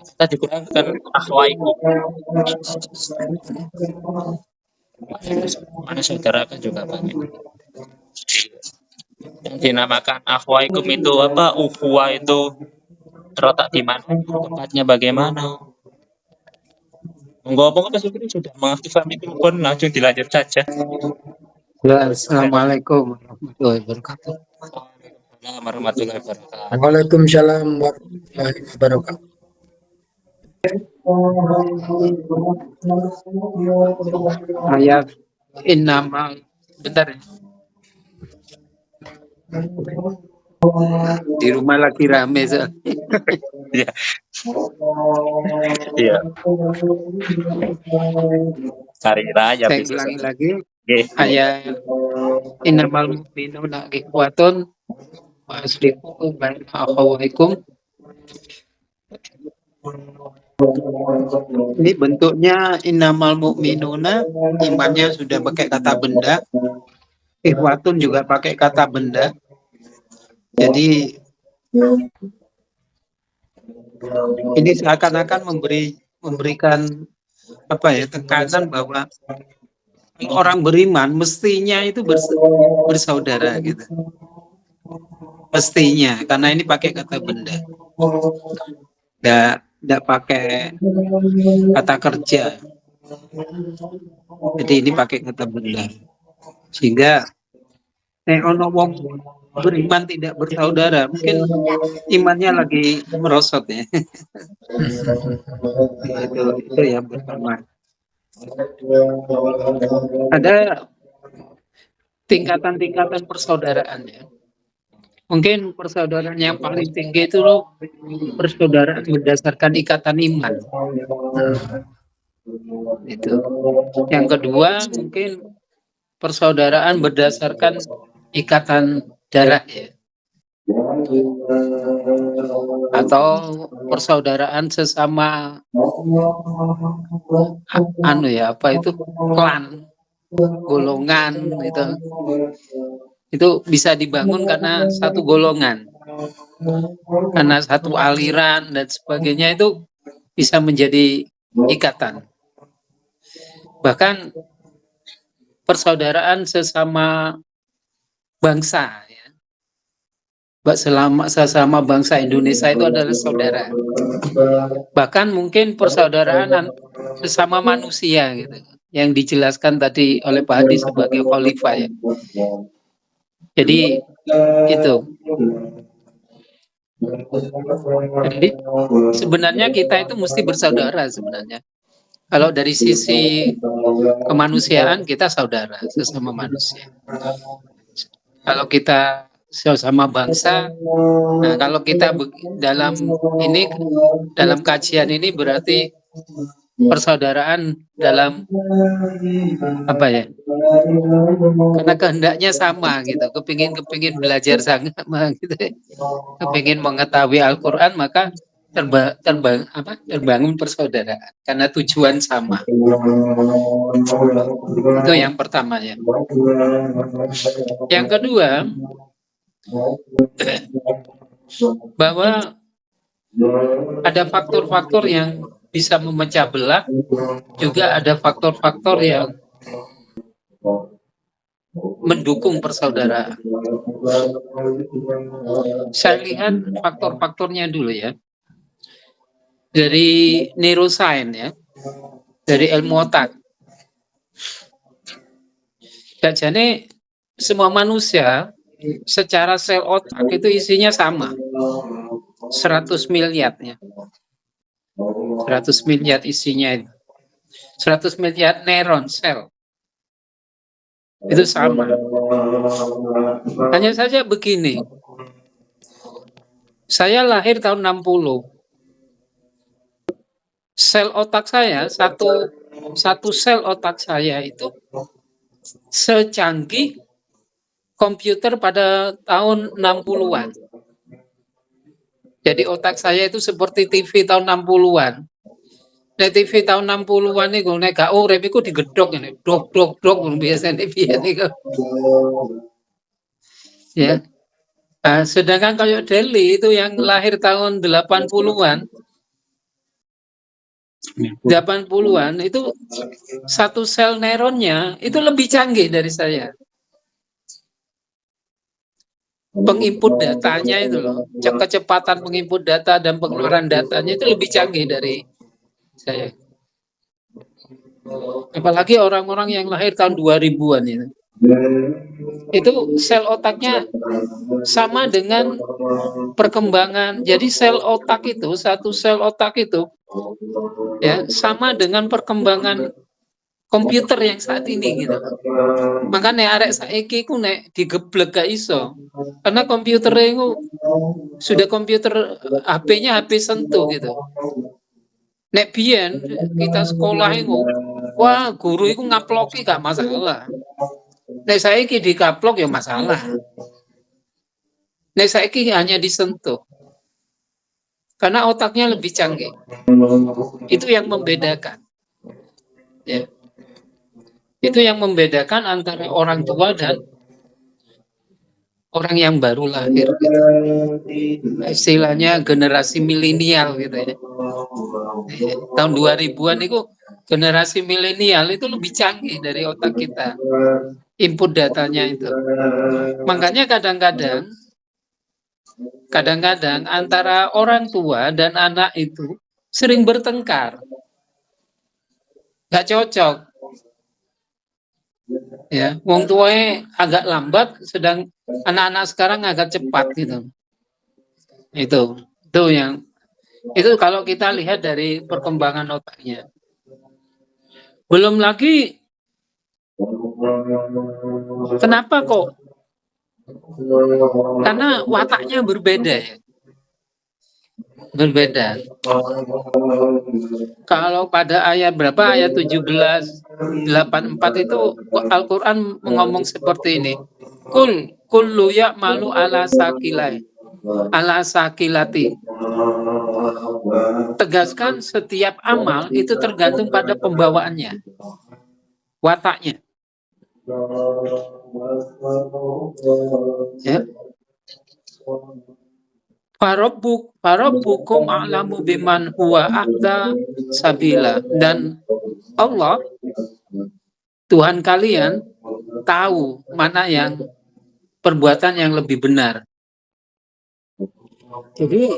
kita dikurangkan akhwaiku, mana saudara kan juga banyak yang dinamakan akhwaikum itu apa, ukhuwah itu terletak di mana, tempatnya bagaimana. Ngomong apa Sukri sudah mengaktifkan mikrofon, langsung dilanjut saja. Ya, Assalamualaikum warahmatullahi wabarakatuh. Warahmatullahi wabarakatuh. Waalaikumsalam warahmatullahi wabarakatuh. Ayat innama, bentar ya. Di rumah lagi rame. Ya. Iya, hari raya Saya bisa. ulangi lagi Nggih. ayat innamal mu'minuna ikhwatun wa aslihu baina akhawaykum. Ini bentuknya innamal mu'minuna, imannya sudah pakai kata benda, ikhwatun juga pakai kata benda. Jadi ini seakan-akan memberikan apa ya, tekanan bahwa orang beriman mestinya itu bersaudara gitu. Mestinya, karena ini pakai kata benda. Tidak pakai kata kerja. Jadi ini pakai kata benda. Sehingga ono wong beriman tidak bersaudara, mungkin imannya lagi merosot ya. Itu yang pertama. Ada tingkatan-tingkatan persaudaraan ya. Mungkin persaudaraan yang paling tinggi itu loh, persaudaraan berdasarkan ikatan iman. Itu. Yang kedua mungkin persaudaraan berdasarkan ikatan darah ya. Atau persaudaraan sesama klan, golongan gitu. Itu bisa dibangun karena satu golongan, karena satu aliran dan sebagainya, itu bisa menjadi ikatan. Bahkan persaudaraan sesama bangsa ya. Sesama bangsa Indonesia itu adalah saudara. Bahkan mungkin persaudaraan sesama manusia gitu, yang dijelaskan tadi oleh Pak Hadi sebagai khalifah ya. Jadi itu. Jadi sebenarnya kita itu mesti bersaudara sebenarnya. Kalau dari sisi kemanusiaan kita saudara, sesama manusia. Kalau kita sesama bangsa, nah kalau kita dalam kajian ini berarti persaudaraan dalam apa ya? Karena kehendaknya sama gitu, kepingin belajar sama gitu, kepingin mengetahui Al-Quran, maka terbangun persaudaraan karena tujuan sama. Itu yang pertama ya. Yang kedua, bahwa ada faktor-faktor yang bisa memecah belah, juga ada faktor-faktor yang mendukung persaudaraan. Saya lihat faktor-faktornya dulu ya. Dari neuroscience ya, dari ilmu otak. Jadi semua manusia secara sel otak itu isinya sama, 100 miliar ya. 100 miliar isinya itu. 100 miliar neuron sel. Itu sama. Hanya saja begini. Saya lahir tahun 60. Sel otak saya, satu sel otak saya itu secanggih komputer pada tahun 60-an. Jadi otak saya itu seperti TV tahun 60-an. Nah, TV tahun 60-an itu nek gak urip iku digedhok ngene, dok biasanya biyen iku. Ya. Nah, sedangkan kayak Deli itu yang lahir tahun 80-an. 80-an itu satu sel neuronnya itu lebih canggih dari saya. Penginput datanya itu loh, kecepatan penginput data dan pengeluaran datanya itu lebih canggih dari saya. Apalagi orang-orang yang lahir tahun 2000-an itu. Itu sel otaknya sama dengan perkembangan. Jadi sel otak itu, satu sel otak itu ya sama dengan perkembangan komputer yang saat ini gitu. Makanya arek saiki ku nek digeblek gak iso. Karena komputernya itu sudah komputer HP-nya HP sentuh gitu. Nek biyen kita sekolah itu, wah guru itu ngaploki gak masalah. Nek saiki dikaplok ya masalah. Nek saiki hanya disentuh. Karena otaknya lebih canggih. Itu yang membedakan. Ya. Itu yang membedakan antara orang tua dan orang yang baru lahir gitu. Istilahnya generasi milenial gitu ya. Tahun 2000-an itu generasi milenial itu lebih canggih dari otak kita. Input datanya itu. Makanya kadang-kadang antara orang tua dan anak itu sering bertengkar. Gak cocok. Ya, wong tuanya agak lambat, sedang anak-anak sekarang agak cepat gitu. Itu kalau kita lihat dari perkembangan otaknya. Belum lagi kenapa kok? Karena wataknya berbeda ya. Berbeda. Kalau pada ayat berapa? Ayat 17:84 itu Al-Qur'an ngomong seperti ini. Kullu ya'malu ala sakilati. Tegaskan setiap amal itu tergantung pada pembawaannya. Wataknya. Ya. Farabbukum a'lamu biman huwa a'da sabila. Dan Allah, Tuhan kalian, tahu mana yang perbuatan yang lebih benar. Jadi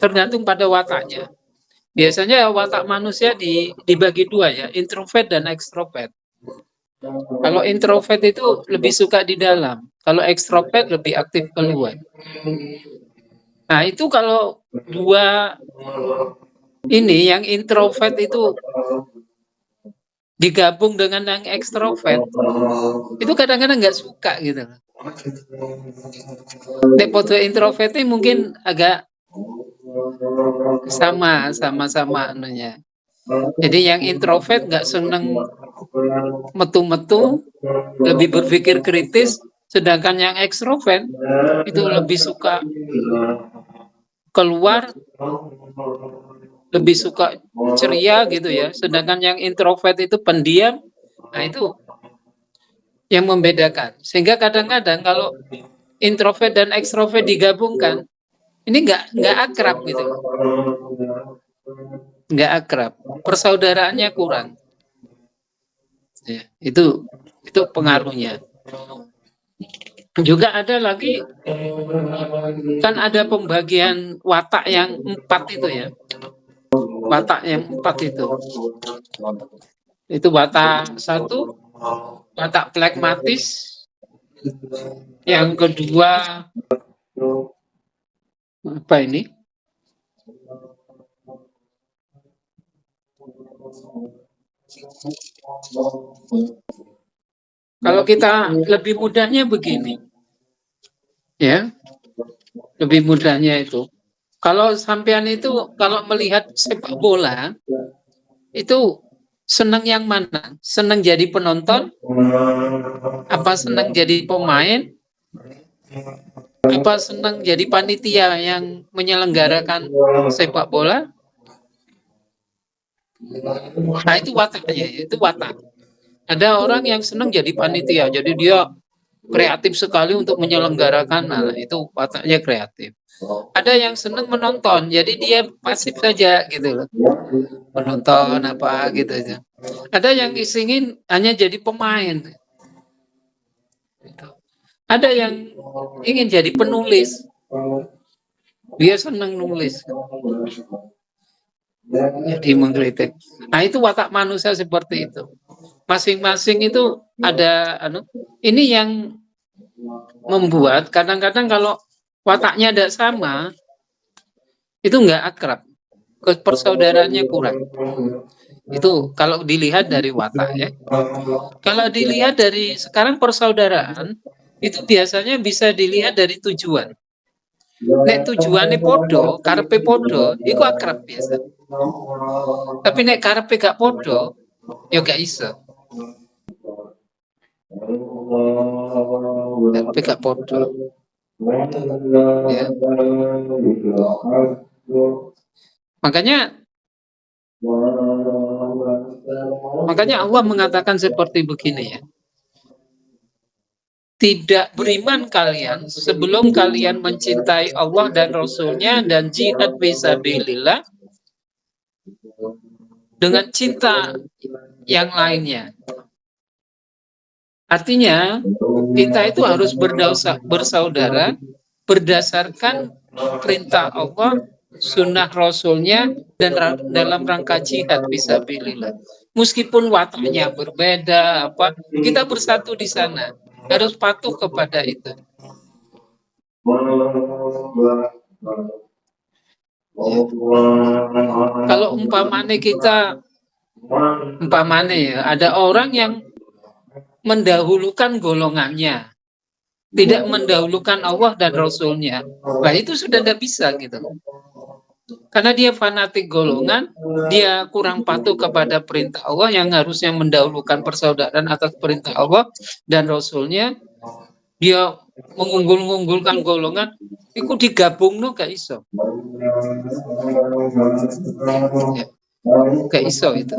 tergantung pada wataknya. Biasanya watak manusia dibagi dua ya, introvert dan ekstrovert. Kalau introvert itu lebih suka di dalam, kalau ekstrovert lebih aktif keluar. Nah itu kalau dua ini yang introvert itu digabung dengan yang ekstrovert, itu kadang-kadang nggak suka gitu. Nek podo introvertnya mungkin agak sama-sama anunya. Jadi yang introvert nggak seneng metu-metu, lebih berpikir kritis, sedangkan yang ekstrovert itu lebih suka keluar, lebih suka ceria gitu ya. Sedangkan yang introvert itu pendiam. Nah itu yang membedakan. Sehingga kadang-kadang kalau introvert dan ekstrovert digabungkan, ini nggak akrab gitu. Nggak akrab. Persaudaraannya kurang. Ya, itu pengaruhnya. Juga ada lagi, kan ada pembagian watak yang 4 itu ya. Watak yang 4 itu. Itu watak 1, watak plekmatis. Yang kedua, apa ini? Kalau kita lebih mudahnya begini, ya, lebih mudahnya itu. Kalau sampean itu kalau melihat sepak bola, itu senang yang mana? Senang jadi penonton? Apa senang jadi pemain? Apa senang jadi panitia yang menyelenggarakan sepak bola? Nah itu wataknya, itu watak. Ada orang yang senang jadi panitia, jadi dia kreatif sekali untuk menyelenggarakan, nah itu wataknya kreatif. Ada yang senang menonton, jadi dia pasif saja gitu loh, menonton apa gitu aja. Ada yang ingin hanya jadi pemain. Ada yang ingin jadi penulis, dia senang nulis. Jadi mengkritik. Nah itu watak manusia seperti itu. Masing-masing itu ada ini yang membuat kadang-kadang kalau wataknya tidak sama itu nggak akrab, persaudaraannya kurang. Itu kalau dilihat dari watak ya. Kalau dilihat dari sekarang persaudaraan, itu biasanya bisa dilihat dari tujuan. Nek tujuannya podo, karepe podo, itu akrab biasa. Tapi nek karepe gak podo, ya gak iso. Karepe gak podo. Ya. Makanya Allah mengatakan seperti begini ya. Tidak beriman kalian sebelum kalian mencintai Allah dan Rasul-Nya dan jihad fisabilillah dengan cinta yang lainnya. Artinya kita itu harus bersaudara berdasarkan perintah Allah, sunnah Rasul-Nya, dan dalam rangka jihad fisabilillah. Meskipun wataknya berbeda, kita bersatu di sana. Harus patuh kepada itu. Ya. Kalau umpamane ada orang yang mendahulukan golongannya, tidak mendahulukan Allah dan Rasul-Nya, nah itu sudah tidak bisa gitu. Karena dia fanatik golongan, dia kurang patuh kepada perintah Allah yang harusnya mendahulukan persaudaraan atas perintah Allah dan Rasul-Nya. Dia mengunggulkan golongan, itu digabung gak iso. Ya, gak iso itu.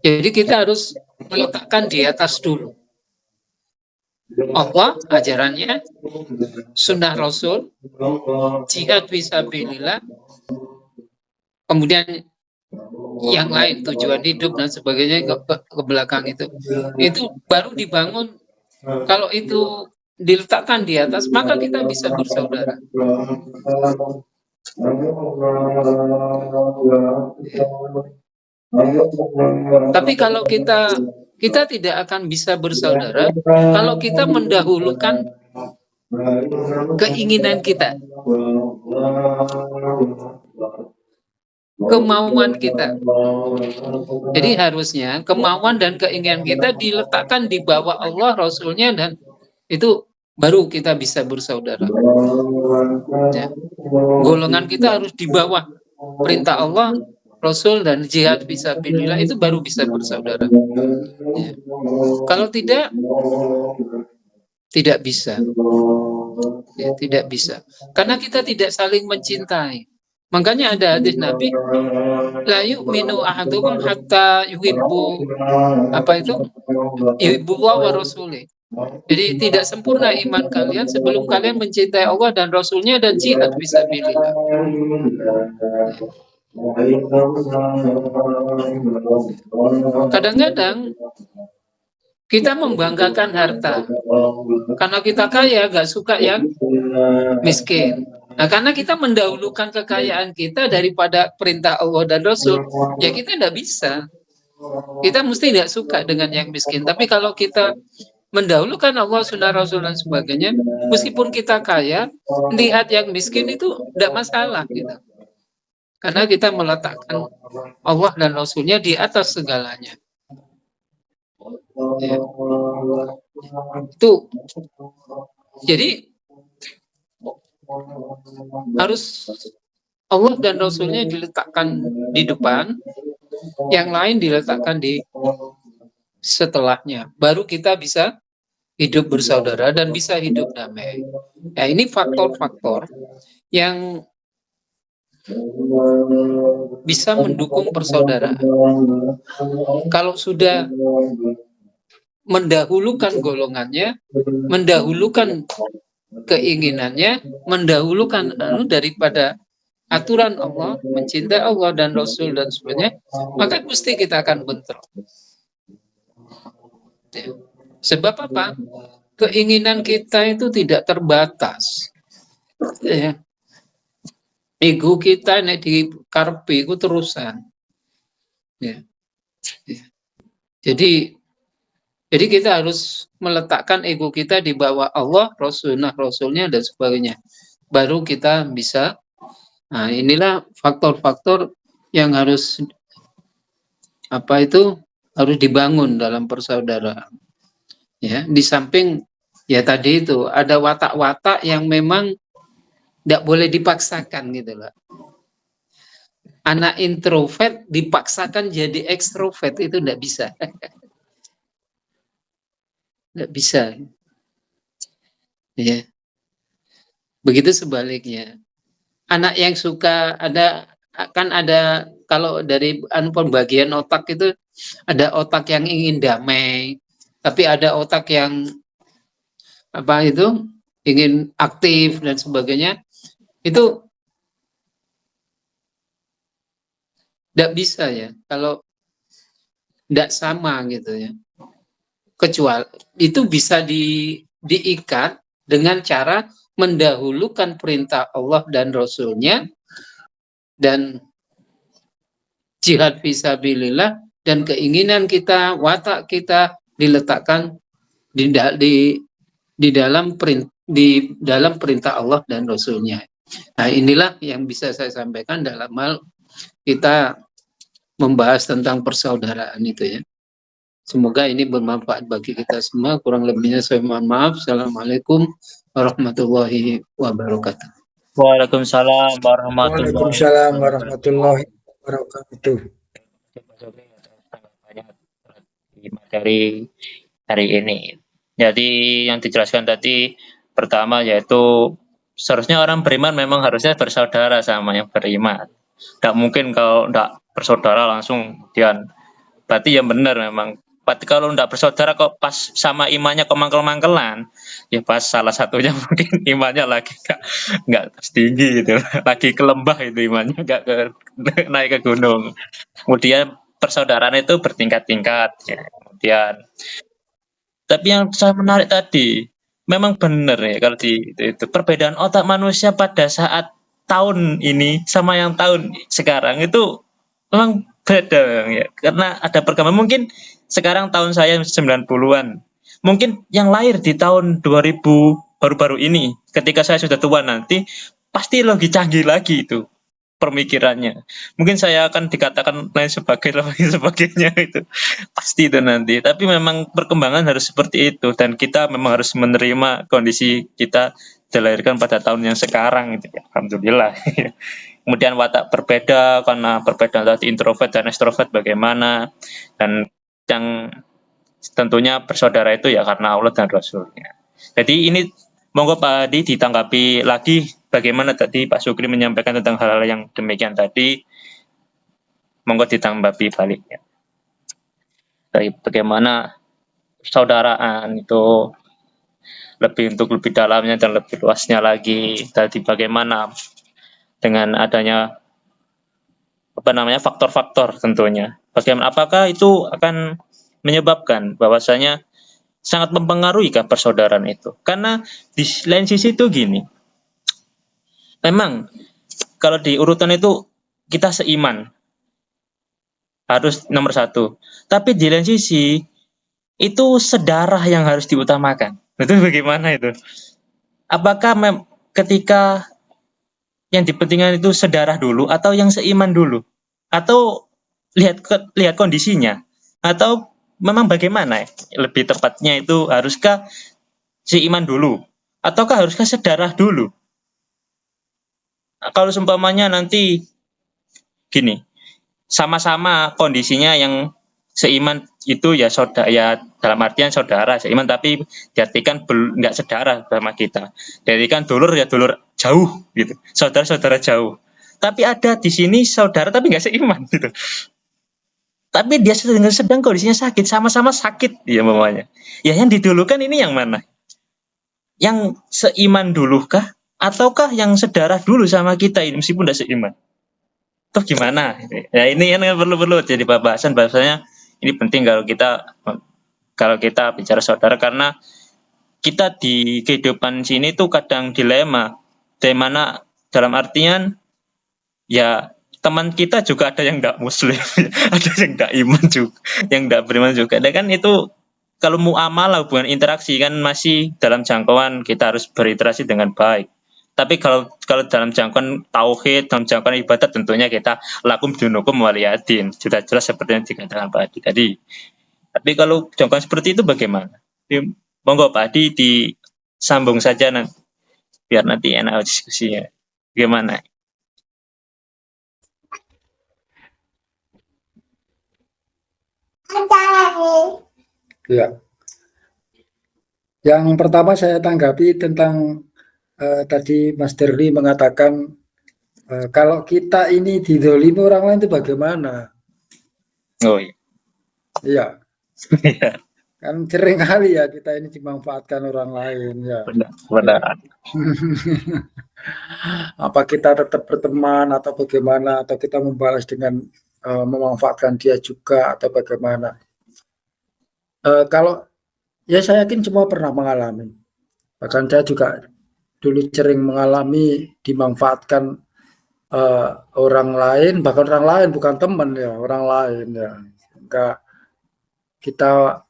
Jadi kita harus meletakkan di atas dulu Allah, ajarannya, sunnah Rasul, jihad fisabilillah, kemudian yang lain, tujuan hidup dan sebagainya ke belakang itu baru dibangun. Kalau itu diletakkan di atas, maka kita bisa bersaudara. Tapi kalau kita tidak akan bisa bersaudara kalau kita mendahulukan keinginan kita, kemauan kita. Jadi harusnya kemauan dan keinginan kita diletakkan di bawah Allah, Rasul-Nya, dan itu baru kita bisa bersaudara. Ya. Golongan kita harus di bawah perintah Allah, Rasul, dan jihad fisabilillah, itu baru bisa bersaudara. Ya. Kalau tidak bisa. Ya, tidak bisa. Karena kita tidak saling mencintai. Makanya ada hadis Nabi, la yu'minu ahadukum hatta yuhibbu yuhibbullah wa rasulih. Jadi tidak sempurna iman kalian sebelum kalian mencintai Allah dan Rasul-Nya dan jihad fisabilillah. Kadang-kadang kita membanggakan harta karena kita kaya, gak suka yang miskin. Nah, karena kita mendahulukan kekayaan kita daripada perintah Allah dan Rasul, ya kita tidak bisa. Kita mesti tidak suka dengan yang miskin. Tapi kalau kita mendahulukan Allah, sunnah Rasul, dan sebagainya, meskipun kita kaya, lihat yang miskin itu tidak masalah. Gitu. Karena kita meletakkan Allah dan Rasul-Nya di atas segalanya. Ya. Itu. Jadi harus Allah dan Rasul-Nya diletakkan di depan, yang lain diletakkan di setelahnya. Baru kita bisa hidup bersaudara dan bisa hidup damai. Nah, ini faktor-faktor yang bisa mendukung persaudaraan. Kalau sudah mendahulukan golongannya, mendahulukan keinginannya, mendahulukan daripada aturan Allah, mencintai Allah dan Rasul dan sebagainya, maka pasti kita akan bentrok. Sebab apa? Keinginan kita itu tidak terbatas. Ego kita nek di karpe itu terusan. Jadi kita harus meletakkan ego kita di bawah Allah, Rasul-Nya, dan sebagainya. Baru kita bisa. Nah, inilah faktor-faktor yang harus apa itu harus dibangun dalam persaudaraan. Ya, di samping ya tadi itu ada watak-watak yang memang tidak boleh dipaksakan gitu loh. Anak introvert dipaksakan jadi ekstrovert itu tidak bisa. Tidak bisa. Ya. Begitu sebaliknya. Anak yang suka kan ada kalau dari pembagian otak itu ada otak yang ingin damai, tapi ada otak yang apa itu ingin aktif dan sebagainya. Itu tidak bisa ya kalau tidak sama gitu ya. Kecuali itu bisa diikat dengan cara mendahulukan perintah Allah dan Rasulnya dan jihad fisabilillah dan keinginan kita, watak kita diletakkan di dalam perintah Allah dan Rasulnya. Nah, inilah yang bisa saya sampaikan dalam hal kita membahas tentang persaudaraan itu ya. Semoga ini bermanfaat bagi kita semua. Kurang lebihnya saya mohon maaf. Assalamualaikum warahmatullahi wabarakatuh. Waalaikumsalam warahmatullahi Waalaikumsalam wabarakatuh. warahmatullahi wabarakatuh. Banyak di materi hari ini. Jadi yang dijelaskan tadi pertama yaitu seharusnya orang beriman memang harusnya bersaudara sama yang beriman. Tidak mungkin kalau tidak bersaudara langsung kemudian berarti ya benar memang. Berarti kalau tidak bersaudara kok pas sama imannya kemangkel-mangkelan, ya pas salah satunya mungkin imannya lagi nggak setinggi gitu, lagi ke lembah itu imannya nggak naik ke gunung. Kemudian persaudaraan itu bertingkat-tingkat. Ya. Kemudian, tapi yang saya menarik tadi, memang benar ya kalau itu perbedaan otak manusia pada saat tahun ini sama yang tahun sekarang itu memang beda ya. Karena ada perkembangan mungkin sekarang tahun saya 90-an. Mungkin yang lahir di tahun 2000 baru-baru ini ketika saya sudah tua nanti pasti lebih canggih lagi itu pemikirannya. Mungkin saya akan dikatakan lain sebagainya itu pasti itu nanti. Tapi memang perkembangan harus seperti itu dan kita memang harus menerima kondisi kita dilahirkan pada tahun yang sekarang itu. Alhamdulillah. Kemudian watak berbeda karena perbedaan tadi introvert dan extrovert bagaimana dan yang tentunya bersaudara itu ya karena Allah dan Rasulnya. Jadi ini monggo Pak Hadi ditanggapi lagi bagaimana tadi Pak Sukri menyampaikan tentang hal-hal yang demikian tadi. Monggo ditanggapi baliknya. Bagaimana persaudaraan itu untuk lebih dalamnya dan lebih luasnya lagi. Tadi bagaimana dengan adanya faktor-faktor tentunya. Bagaimana apakah itu akan menyebabkan bahwasanya sangat mempengaruhi persaudaraan itu? Karena di lain sisi itu gini. Memang kalau di urutan itu kita seiman. Harus nomor satu. Tapi di lain sisi itu sedarah yang harus diutamakan. Itu bagaimana itu? Apakah ketika yang dipentingkan itu sedarah dulu atau yang seiman dulu? Atau lihat kondisinya? Atau memang bagaimana? Lebih tepatnya itu haruskah seiman dulu? Ataukah haruskah sedarah dulu? Kalau seumpamanya nanti gini, sama-sama kondisinya yang seiman itu ya saudara, ya dalam artian saudara seiman tapi diartikan nggak sedarah sama kita. Diartikan dulur ya dulur jauh gitu, saudara-saudara jauh. Tapi ada di sini saudara tapi nggak seiman gitu. Tapi dia sedang kondisinya sakit, sama-sama sakit ya mamanya. Ya yang didulukan ini yang mana? Yang seiman dulu kah? Ataukah yang sedarah dulu sama kita ini meskipun tidak seiman? Tuh gimana? Ya ini kan perlu jadi pembahasan bahasanya ini penting kalau kita bicara saudara karena kita di kehidupan sini tuh kadang dilema, di mana dalam artian ya teman kita juga ada yang tidak muslim, ada yang tidak iman juga, yang tidak beriman juga. Dan kan itu kalau muamalah hubungan interaksi kan masih dalam jangkauan kita harus berinteraksi dengan baik. Tapi kalau kalau dalam jangkauan tauhid, dalam jangkauan ibadah tentunya kita lakum dinukum waliyadin. Sudah jelas seperti yang dikatakan Pak Adi tadi. Tapi kalau jangkauan seperti itu bagaimana? Monggo Pak Adi disambung saja nanti, biar nanti enak diskusinya. Bagaimana? Ya. Yang pertama saya tanggapi tentang tadi Mas Derli mengatakan kalau kita ini didolimi orang lain itu bagaimana? Oh iya. Iya. Kan sering kali ya kita ini dimanfaatkan orang lain ya. Benar. Apa kita tetap berteman atau bagaimana, atau kita membalas dengan memanfaatkan dia juga atau bagaimana? Kalau ya saya yakin semua pernah mengalami. Bahkan saya juga dulu sering mengalami dimanfaatkan orang lain, bahkan orang lain bukan teman ya, orang lain ya. Sehingga kita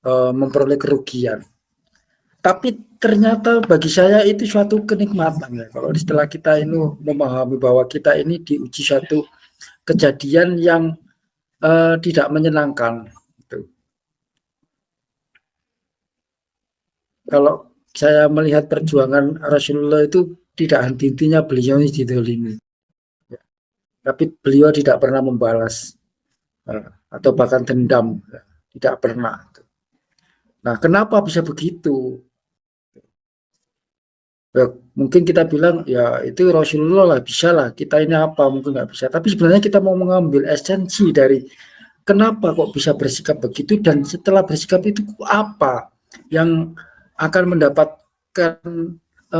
memperoleh kerugian. Tapi ternyata bagi saya itu suatu kenikmatan ya. Kalau setelah kita ini memahami bahwa kita ini diuji suatu kejadian yang tidak menyenangkan. Gitu. Kalau saya melihat perjuangan Rasulullah itu tidak henti-hentinya beliau ini didolimi. Ya. Tapi beliau tidak pernah membalas atau bahkan dendam. Ya. Tidak pernah. Nah, kenapa bisa begitu? Ya, mungkin kita bilang ya itu Rasulullah lah, bisa lah, kita ini apa mungkin nggak bisa, tapi sebenarnya kita mau mengambil esensi dari kenapa kok bisa bersikap begitu, dan setelah bersikap itu apa yang akan mendapatkan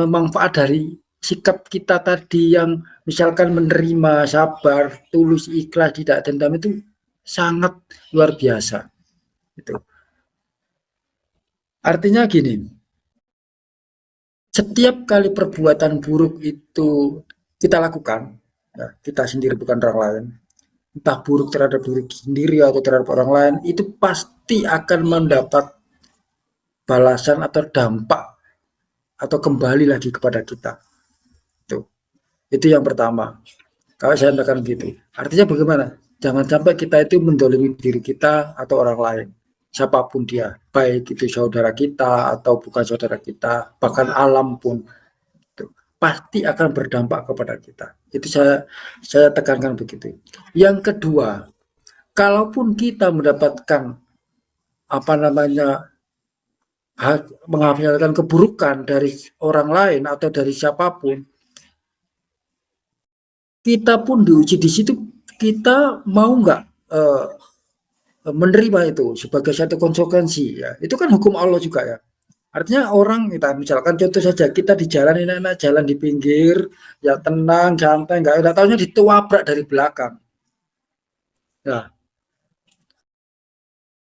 manfaat dari sikap kita tadi yang misalkan menerima, sabar, tulus, ikhlas, tidak dendam, itu sangat luar biasa. Itu artinya gini, setiap kali perbuatan buruk itu kita lakukan, ya, kita sendiri bukan orang lain, entah buruk terhadap diri sendiri atau terhadap orang lain, itu pasti akan mendapat balasan atau dampak atau kembali lagi kepada kita. Itu yang pertama. Kalau saya katakan gitu, artinya bagaimana? Jangan sampai kita itu mendolimi diri kita atau orang lain, siapapun dia, baik itu saudara kita atau bukan saudara kita, bahkan alam pun, itu pasti akan berdampak kepada kita. Itu saya tekankan begitu. Yang kedua, kalaupun kita mendapatkan menghasilkan keburukan dari orang lain atau dari siapapun, kita pun diuji di situ, kita mau nggak menerima itu sebagai satu konsekuensi ya. Itu kan hukum Allah juga ya. Artinya orang, kita misalkan contoh saja, kita di jalan enak-enak, jalan di pinggir ya, tenang santai, nggak tahunya ditewabrak dari belakang. Ya,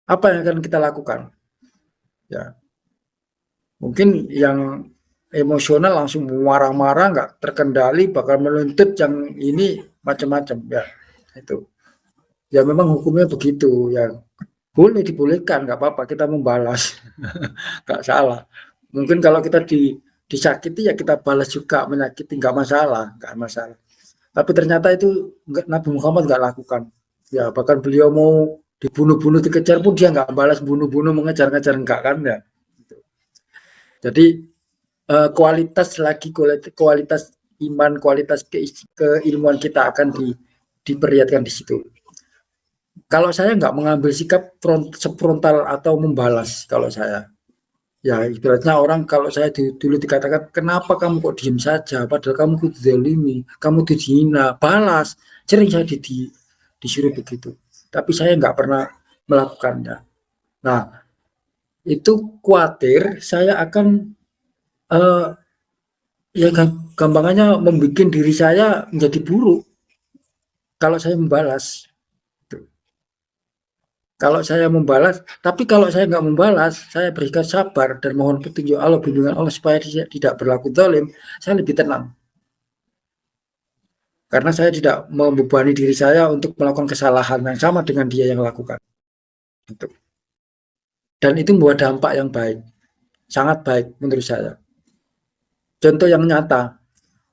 apa yang akan kita lakukan? Ya, mungkin yang emosional langsung marah-marah, nggak terkendali, bakal menuntut yang ini macam-macam ya. Itu ya memang hukumnya begitu ya, boleh dibolehkan, nggak apa-apa kita membalas. Nggak salah. Mungkin kalau kita disakiti ya kita balas juga, menyakiti nggak masalah. Tapi ternyata itu Nabi Muhammad nggak lakukan ya, bahkan beliau mau dibunuh-bunuh, dikejar pun dia nggak balas bunuh-bunuh, mengejar-ngejar, enggak kan ya. Jadi kualitas iman, kualitas keilmuan kita akan diperlihatkan di situ. Kalau saya nggak mengambil sikap frontal atau membalas, kalau saya, ya ibaratnya orang kalau saya dulu dikatakan, kenapa kamu kok diem saja, padahal kamu tuh dizalimi, kamu tuh dihina, balas. Sering saya disuruh begitu, tapi saya nggak pernah melakukannya. Nah, itu khawatir saya akan ya gampangannya membuat diri saya menjadi buruk kalau saya membalas. Kalau saya membalas, tapi kalau saya nggak membalas, saya berikan sabar dan mohon petunjuk Allah, bimbingan Allah supaya tidak berlaku zalim, saya lebih tenang. Karena saya tidak membebani diri saya untuk melakukan kesalahan yang sama dengan dia yang lakukan. Dan itu membawa dampak yang baik, sangat baik menurut saya. Contoh yang nyata,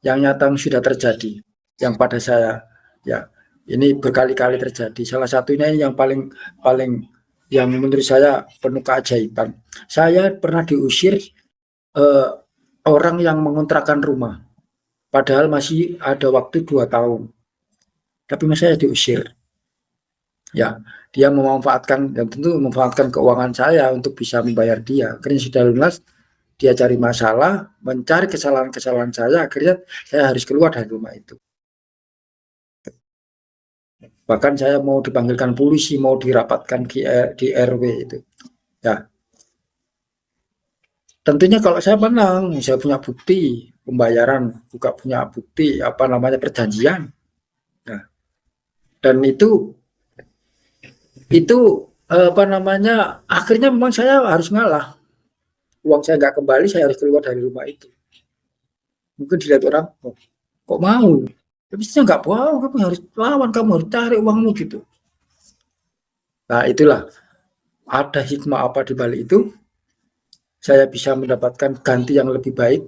yang nyata sudah terjadi, yang pada saya, ya ini berkali-kali terjadi. Salah satunya yang paling yang menurut saya penuh keajaiban. Saya pernah diusir orang yang mengontrakkan rumah, padahal masih ada waktu 2 tahun, tapi saya diusir. Ya, dia memanfaatkan, dan tentu memanfaatkan keuangan saya untuk bisa membayar dia. Akhirnya sudah lunas, dia cari masalah, mencari kesalahan-kesalahan saya, akhirnya saya harus keluar dari rumah itu. Bahkan saya mau dipanggilkan polisi, mau dirapatkan di RW itu. Ya, tentunya kalau saya menang, saya punya bukti pembayaran, juga punya bukti perjanjian. Nah, dan itu akhirnya memang saya harus ngalah. Uang saya nggak kembali, saya harus keluar dari rumah itu. Mungkin dilihat orang, oh, kok mau? Tapi saya nggak mau, kamu harus lawan, kamu harus cari uangmu gitu. Nah, itulah ada hikmah apa di balik itu. Saya bisa mendapatkan ganti yang lebih baik,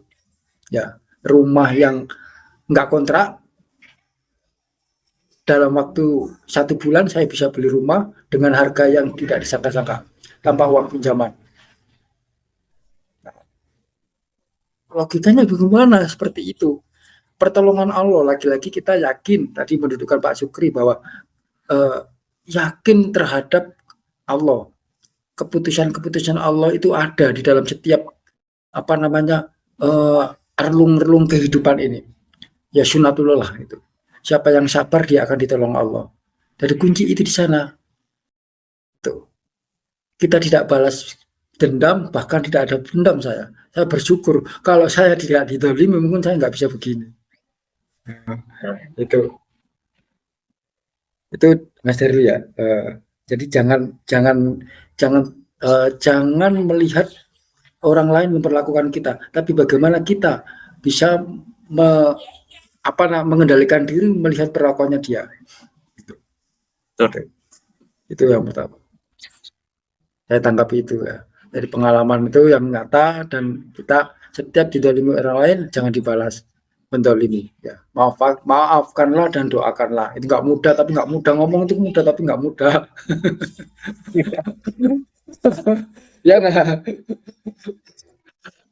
ya, rumah yang nggak kontrak. Dalam waktu 1 bulan saya bisa beli rumah dengan harga yang tidak disangka-sangka, tanpa uang pinjaman. Logikanya bagaimana seperti itu? Pertolongan Allah, lagi-lagi kita yakin, tadi mendudukan Pak Sukri bahwa yakin terhadap Allah. Keputusan-keputusan Allah itu ada di dalam setiap relung-relung kehidupan ini. Ya sunatullah itu. Siapa yang sabar dia akan ditolong Allah. Dari kunci itu di sana. Tuh. Kita tidak balas dendam, bahkan tidak ada dendam saya. Saya bersyukur. Kalau saya tidak didolimi, mungkin saya nggak bisa begini. Itu Mas Heru ya. Jadi jangan melihat orang lain memperlakukan kita, tapi bagaimana kita bisa mengendalikan diri melihat perlakuannya dia. Itu yang pertama. Saya tangkap itu ya. Dari pengalaman itu yang nyata, dan kita setiap didolimi orang lain jangan dibalas mendolimi. Ya, maafkanlah dan doakanlah. Itu nggak mudah, tapi nggak mudah. Ngomong itu mudah, tapi nggak mudah. Ya nah.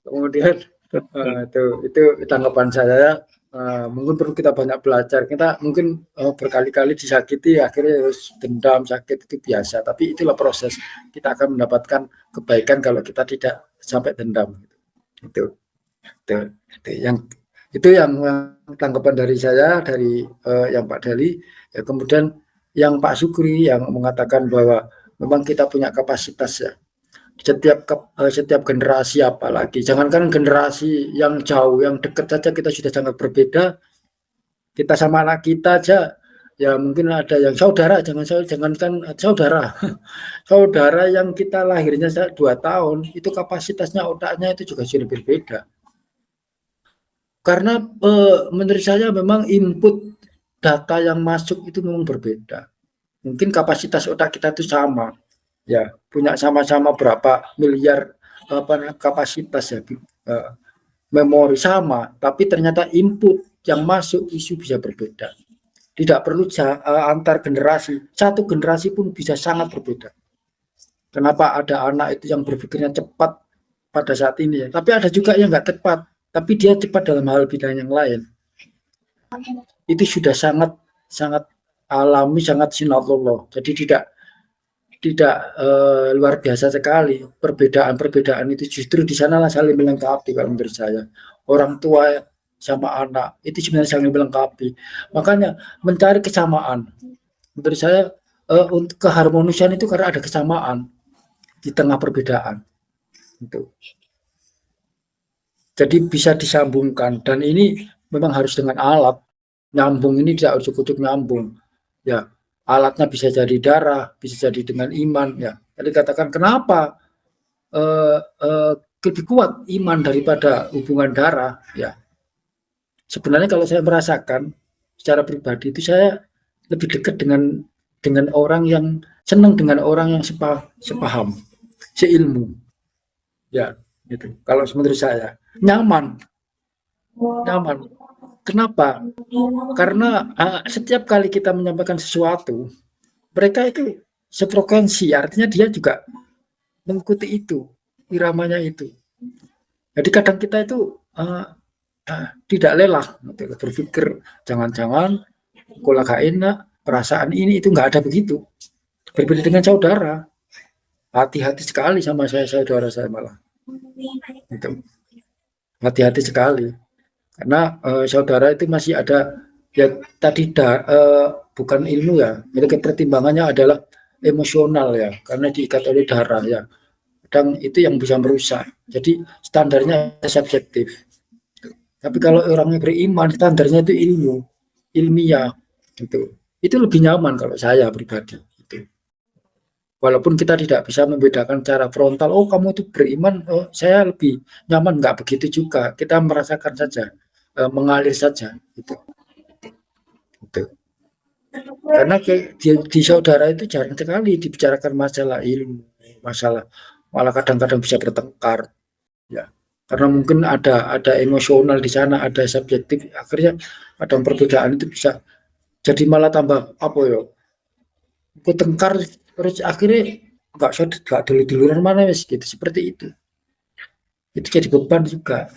Kemudian itu tanggapan saya. Mungkin perlu kita banyak belajar. Kita mungkin berkali-kali disakiti, akhirnya harus dendam, sakit itu biasa. Tapi itulah proses. Kita akan mendapatkan kebaikan kalau kita tidak sampai dendam. Itu yang tanggapan dari saya, dari yang Pak Dali. Ya, kemudian yang Pak Sukri yang mengatakan bahwa memang kita punya kapasitas ya. Setiap generasi, apalagi jangankan generasi yang jauh, yang dekat saja kita sudah sangat berbeda. Kita sama anak kita aja ya mungkin ada yang saudara, jangankan saudara saudara yang kita lahirnya 2 tahun itu kapasitasnya, otaknya itu juga sudah berbeda. Karena menurut saya memang input data yang masuk itu memang berbeda. Mungkin kapasitas otak kita itu sama. Ya, punya sama-sama berapa miliar kapasitas ya, memori sama, tapi ternyata input yang masuk isu bisa berbeda. Tidak perlu antar generasi, satu generasi pun bisa sangat berbeda. Kenapa ada anak itu yang berpikirnya cepat pada saat ini ya, tapi ada juga yang nggak tepat, tapi dia cepat dalam hal bidang yang lain. Itu sudah sangat alami, sangat sunatullah. Jadi tidak luar biasa sekali. Perbedaan itu justru di sanalah saling melengkapi kalau menurut saya. Orang tua sama anak itu sebenarnya saling melengkapi. Makanya mencari kesamaan. Menurut saya untuk keharmonisan itu karena ada kesamaan di tengah perbedaan. Itu. Jadi bisa disambungkan, dan ini memang harus dengan alat. Nyambung ini tidak harus ujuk-ujuk nyambung. Ya. Alatnya bisa jadi darah, bisa jadi dengan iman. Ya, tadi katakan kenapa lebih kuat iman daripada hubungan darah. Ya, sebenarnya kalau saya merasakan secara pribadi itu saya lebih dekat dengan orang yang senang, dengan orang yang sepaham, seilmu. Ya, gitu. Kalau menurut saya nyaman. Kenapa? Karena setiap kali kita menyampaikan sesuatu, mereka itu sefrekuensi, artinya dia juga mengikuti itu, iramanya itu. Jadi kadang kita itu tidak lelah gitu, berpikir jangan-jangan kalau gak enak, perasaan ini itu nggak ada begitu. Berbeda dengan saudara, hati-hati sekali sama saudara saya malah. Gitu. Hati-hati sekali. Karena saudara itu masih ada ya tadi bukan ilmu ya, jadi pertimbangannya adalah emosional ya, karena diikat oleh darah ya. Kadang itu yang bisa merusak. Jadi standarnya subjektif. Tapi kalau orangnya beriman, standarnya itu ilmu, ilmiah gitu. Itu lebih nyaman kalau saya pribadi. Gitu. Walaupun kita tidak bisa membedakan cara frontal, oh kamu itu beriman, oh saya lebih nyaman, nggak begitu juga. Kita merasakan saja, mengalir saja. Gitu. Gitu. Karena di saudara itu jarang sekali dibicarakan masalah ilmu, masalah malah kadang-kadang bisa bertengkar, ya. Karena mungkin ada emosional di sana, ada subjektif, akhirnya ada perbedaan itu bisa jadi malah tambah apa ya? Bertengkar terus akhirnya nggak dulu-duluan mana wis gitu seperti itu. Itu jadi beban juga.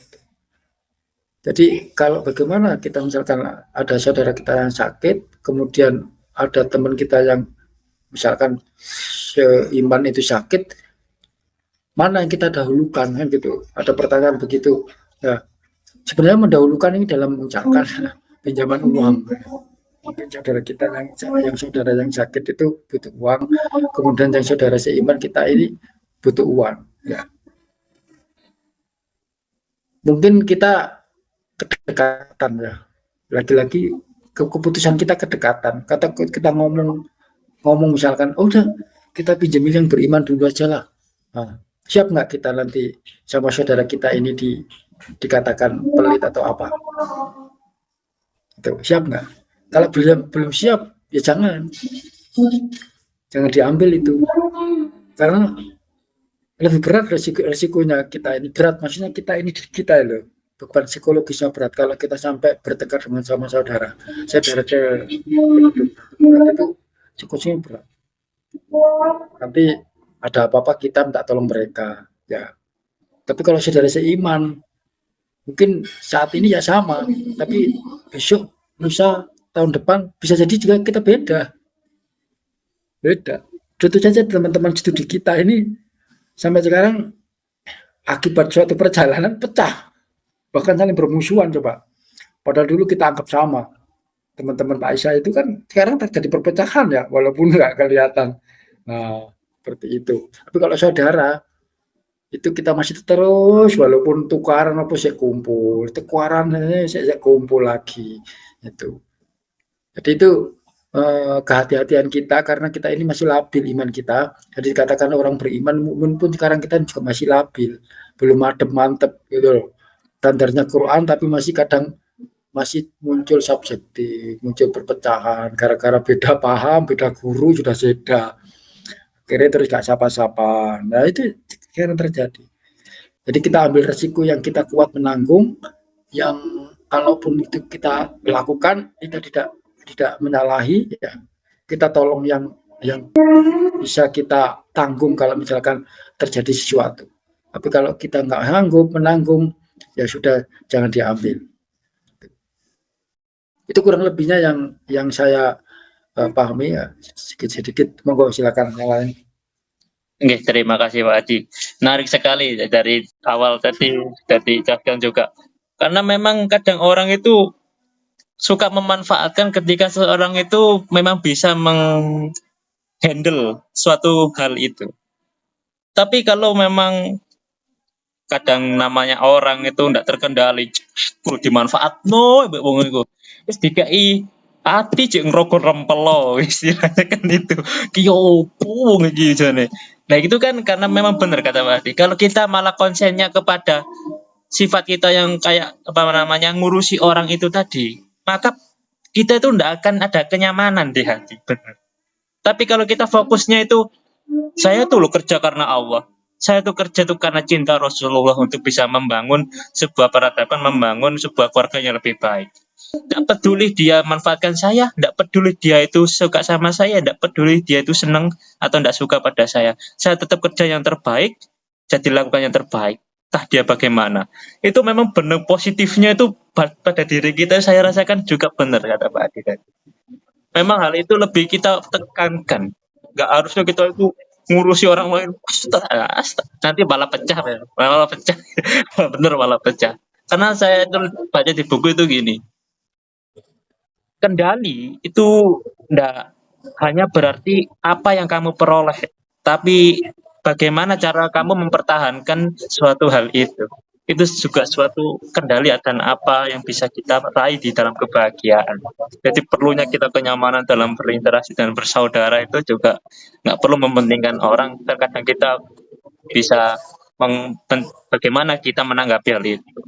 Jadi kalau bagaimana kita misalkan ada saudara kita yang sakit, kemudian ada teman kita yang misalkan seiman itu sakit, mana yang kita dahulukan kan gitu. Ada pertanyaan begitu. Ya, sebenarnya mendahulukan ini dalam misalkan pinjaman uang. Mungkin saudara kita yang saudara yang sakit itu butuh uang, kemudian yang saudara seiman kita ini butuh uang. Ya. Mungkin kita kedekatan ya. Lagi-lagi keputusan kita kedekatan. Kata kita ngomong misalkan, oh udah kita pinjemin yang beriman dulu aja lah. Nah, siap nggak kita nanti sama saudara kita ini dikatakan pelit atau apa? Itu siap nggak? Kalau belum siap, ya jangan diambil itu. Karena lebih berat resikonya kita ini berat, maksudnya kita ini kita loh, beban psikologisnya berat kalau kita sampai bertengkar dengan sama saudara itu psikologisnya berat. Nanti ada apa-apa kita minta tolong mereka ya. Tapi kalau saudara seiman mungkin saat ini ya sama, tapi besok lusa tahun depan bisa jadi juga kita beda. Tentu saja teman-teman studi kita ini sampai sekarang akibat suatu perjalanan pecah, bahkan saling bermusuhan coba. Padahal dulu kita anggap sama. Teman-teman Pak Aisyah itu kan sekarang terjadi perpecahan ya, walaupun nggak kelihatan. Nah, seperti itu. Tapi kalau saudara, itu kita masih terus, walaupun tukaran apa sih kumpul, tukaran saya kumpul lagi. Itu. Jadi itu kehati-hatian kita karena kita ini masih labil iman kita. Jadi dikatakan orang beriman mukmin pun sekarang kita juga masih labil, belum mantep gitu loh. Standarnya Quran tapi masih muncul subjektif, muncul perpecahan gara-gara beda paham, beda guru sudah beda. Akhirnya terus gak sapa-sapa. Nah itu yang terjadi. Jadi kita ambil resiko yang kita kuat menanggung, yang kalaupun itu kita lakukan kita tidak menyalahi ya, kita tolong yang bisa kita tanggung kalau misalkan terjadi sesuatu. Tapi kalau kita nggak menanggung ya sudah, jangan diambil. Itu kurang lebihnya yang saya pahami ya, sedikit. Monggo silakan yang lain. Oke, terima kasih Pak Adi. Menarik sekali dari awal tadi dijelaskan juga. Karena memang kadang orang itu suka memanfaatkan ketika seorang itu memang bisa menghandle suatu hal itu. Tapi kalau memang kadang namanya orang itu tidak terkendali, dimanfaat wong iku. Wis dikai ati cek ngrokok rempelo istilahnya kan itu. Ki opo wong iki jane. Nah, itu kan karena memang benar kata Pak Adi. Kalau kita malah konsennya kepada sifat kita yang kayak apa namanya ngurusi orang itu tadi, maka kita itu tidak akan ada kenyamanan di hati, benar. Tapi kalau kita fokusnya itu, saya tuh lo kerja karena Allah, saya tuh kerja tuh karena cinta Rasulullah untuk bisa membangun sebuah peradaban, membangun sebuah keluarga yang lebih baik. Tidak peduli dia manfaatkan saya, tidak peduli dia itu suka sama saya, tidak peduli dia itu senang atau tidak suka pada saya. Saya tetap kerja yang terbaik, jadi lakukan yang terbaik. Entah dia bagaimana. Itu memang benar positifnya itu pada diri kita saya rasakan juga benar kata Pak Adi tadi. Memang hal itu lebih kita tekankan. Nggak harusnya kita itu ngurusi orang lain. Nanti malah pecah, ya. Malah pecah. Bener malah pecah. Karena saya itu baca di buku itu gini, kendali itu enggak hanya berarti apa yang kamu peroleh, tapi bagaimana cara kamu mempertahankan suatu hal itu. Itu juga suatu kendali dan apa yang bisa kita raih di dalam kebahagiaan. Jadi perlunya kita kenyamanan dalam berinteraksi dan bersaudara itu juga nggak perlu mementingkan orang. Terkadang kita bisa bagaimana kita menanggapi hal itu.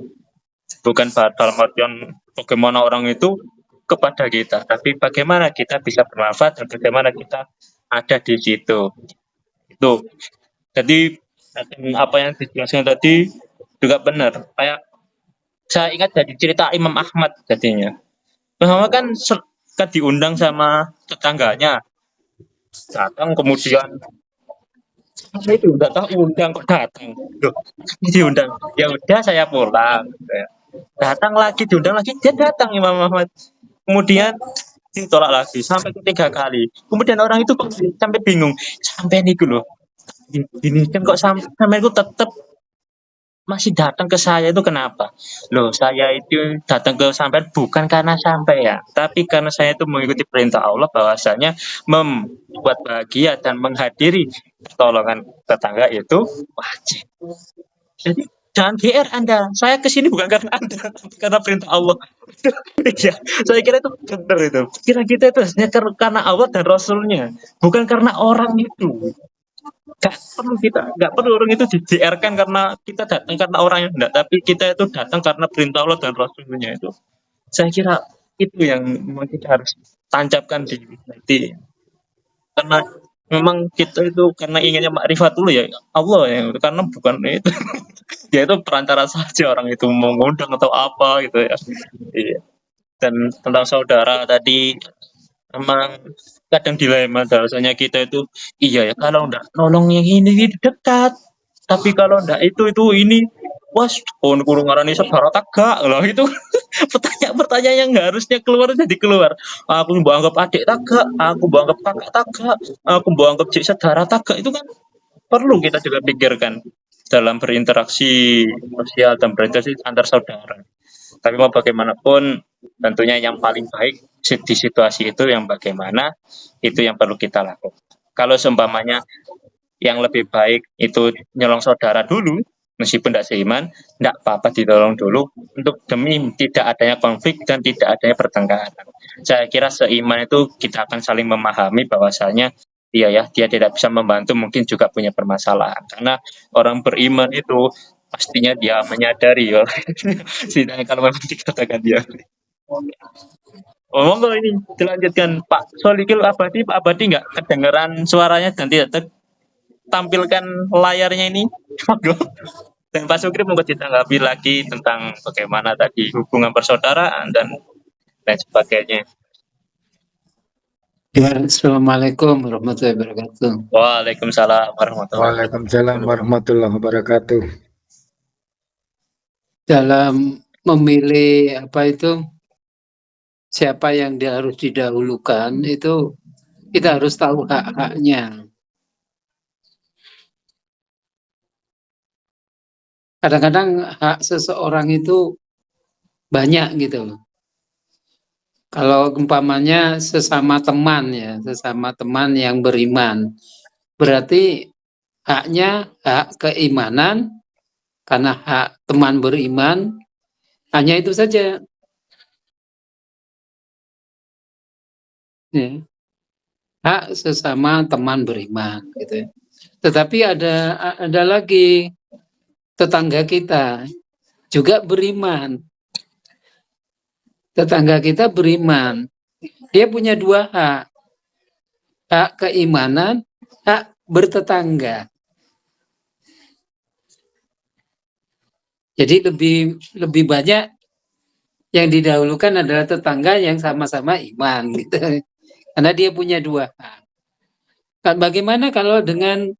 Bukan dalam artian bagaimana orang itu kepada kita, tapi bagaimana kita bisa bermanfaat dan bagaimana kita ada di situ. Itu. Jadi apa yang dijelaskan tadi juga benar. Kayak saya ingat dari cerita Imam Ahmad jadinya. Bahwa kan diundang sama tetangganya, datang kemudian saya itu nggak tahu undang kok datang. Loh, diundang. Ya udah saya pulang. Datang lagi, diundang lagi, dia datang Imam Ahmad. Kemudian ditolak lagi sampai ketiga kali. Kemudian orang itu sampai bingung, sampai nih loh. Gini kan kok sampai itu tetap masih datang ke saya itu kenapa? Loh, saya itu datang ke sampai bukan karena sampai ya, tapi karena saya itu mengikuti perintah Allah bahwasanya membuat bahagia dan menghadiri pertolongan tetangga itu wajib. Jadi jangan GR Anda. Saya kesini bukan karena Anda, tapi karena perintah Allah. Ya, saya kira itu benar itu. Kira kita itu hanya karena Allah dan Rasulnya, bukan karena orang itu. Nggak perlu orang itu di-GR-kan karena kita datang karena orangnya enggak, tapi kita itu datang karena perintah Allah dan Rasulnya itu. Saya kira itu yang memang kita harus tancapkan di hati. Karena memang kita itu karena inginnya makrifat dulu ya Allah ya, karena bukan itu. Dia itu perantara saja orang itu mau ngundang atau apa gitu ya. Iya. Dan tentang saudara tadi memang kadang dilema bahwasanya kita itu iya ya kalau enggak nolong yang ini dekat, tapi kalau enggak itu ini was kurung ngarani saudara tagak loh itu pertanyaan yang nggak harusnya keluar jadi keluar. Aku mbok anggap adik tagak, aku mbok anggap kakak tagak, aku mbok anggap cik saudara tagak, itu kan perlu kita juga pikirkan dalam berinteraksi sosial dan berinteraksi antar saudara. Tapi mau bagaimanapun tentunya yang paling baik di situasi itu yang bagaimana itu yang perlu kita lakukan. Kalau seumpamanya yang lebih baik itu nyolong saudara dulu, meskipun tidak seiman, tidak apa-apa ditolong dulu untuk demi tidak adanya konflik dan tidak adanya pertengkaran. Saya kira seiman itu kita akan saling memahami bahwasanya iya ya dia tidak bisa membantu mungkin juga punya permasalahan karena orang beriman itu pastinya dia menyadari ya. Sidang kalau memang dikatakan dia. Oh, monggo ini dilanjutkan Pak Solikil Abadi. Pak Abadi nggak kedengeran suaranya dan tidak tampilkan layarnya ini. Monggo. Dan Pak Sukri monggo ditanggapi lagi tentang bagaimana tadi hubungan persaudaraan dan lain sebagainya. Ya, Assalamualaikum warahmatullahi wabarakatuh. Waalaikumsalam warahmatullahi wabarakatuh. Waalaikumsalam warahmatullahi wabarakatuh. Dalam memilih siapa yang dia harus didahulukan itu kita harus tahu hak-haknya. Kadang-kadang hak seseorang itu banyak gitu. Kalau umpamanya sesama teman yang beriman, berarti haknya hak keimanan, karena hak teman beriman hanya itu saja. Ya. Hak sesama teman beriman gitu. Tetapi ada lagi tetangga kita juga beriman. Tetangga kita beriman. Dia punya dua hak. Hak keimanan, hak bertetangga. Jadi lebih banyak Yang didahulukan adalah tetangga yang sama-sama iman gitu. Karena dia punya dua hak. Bagaimana kalau dengan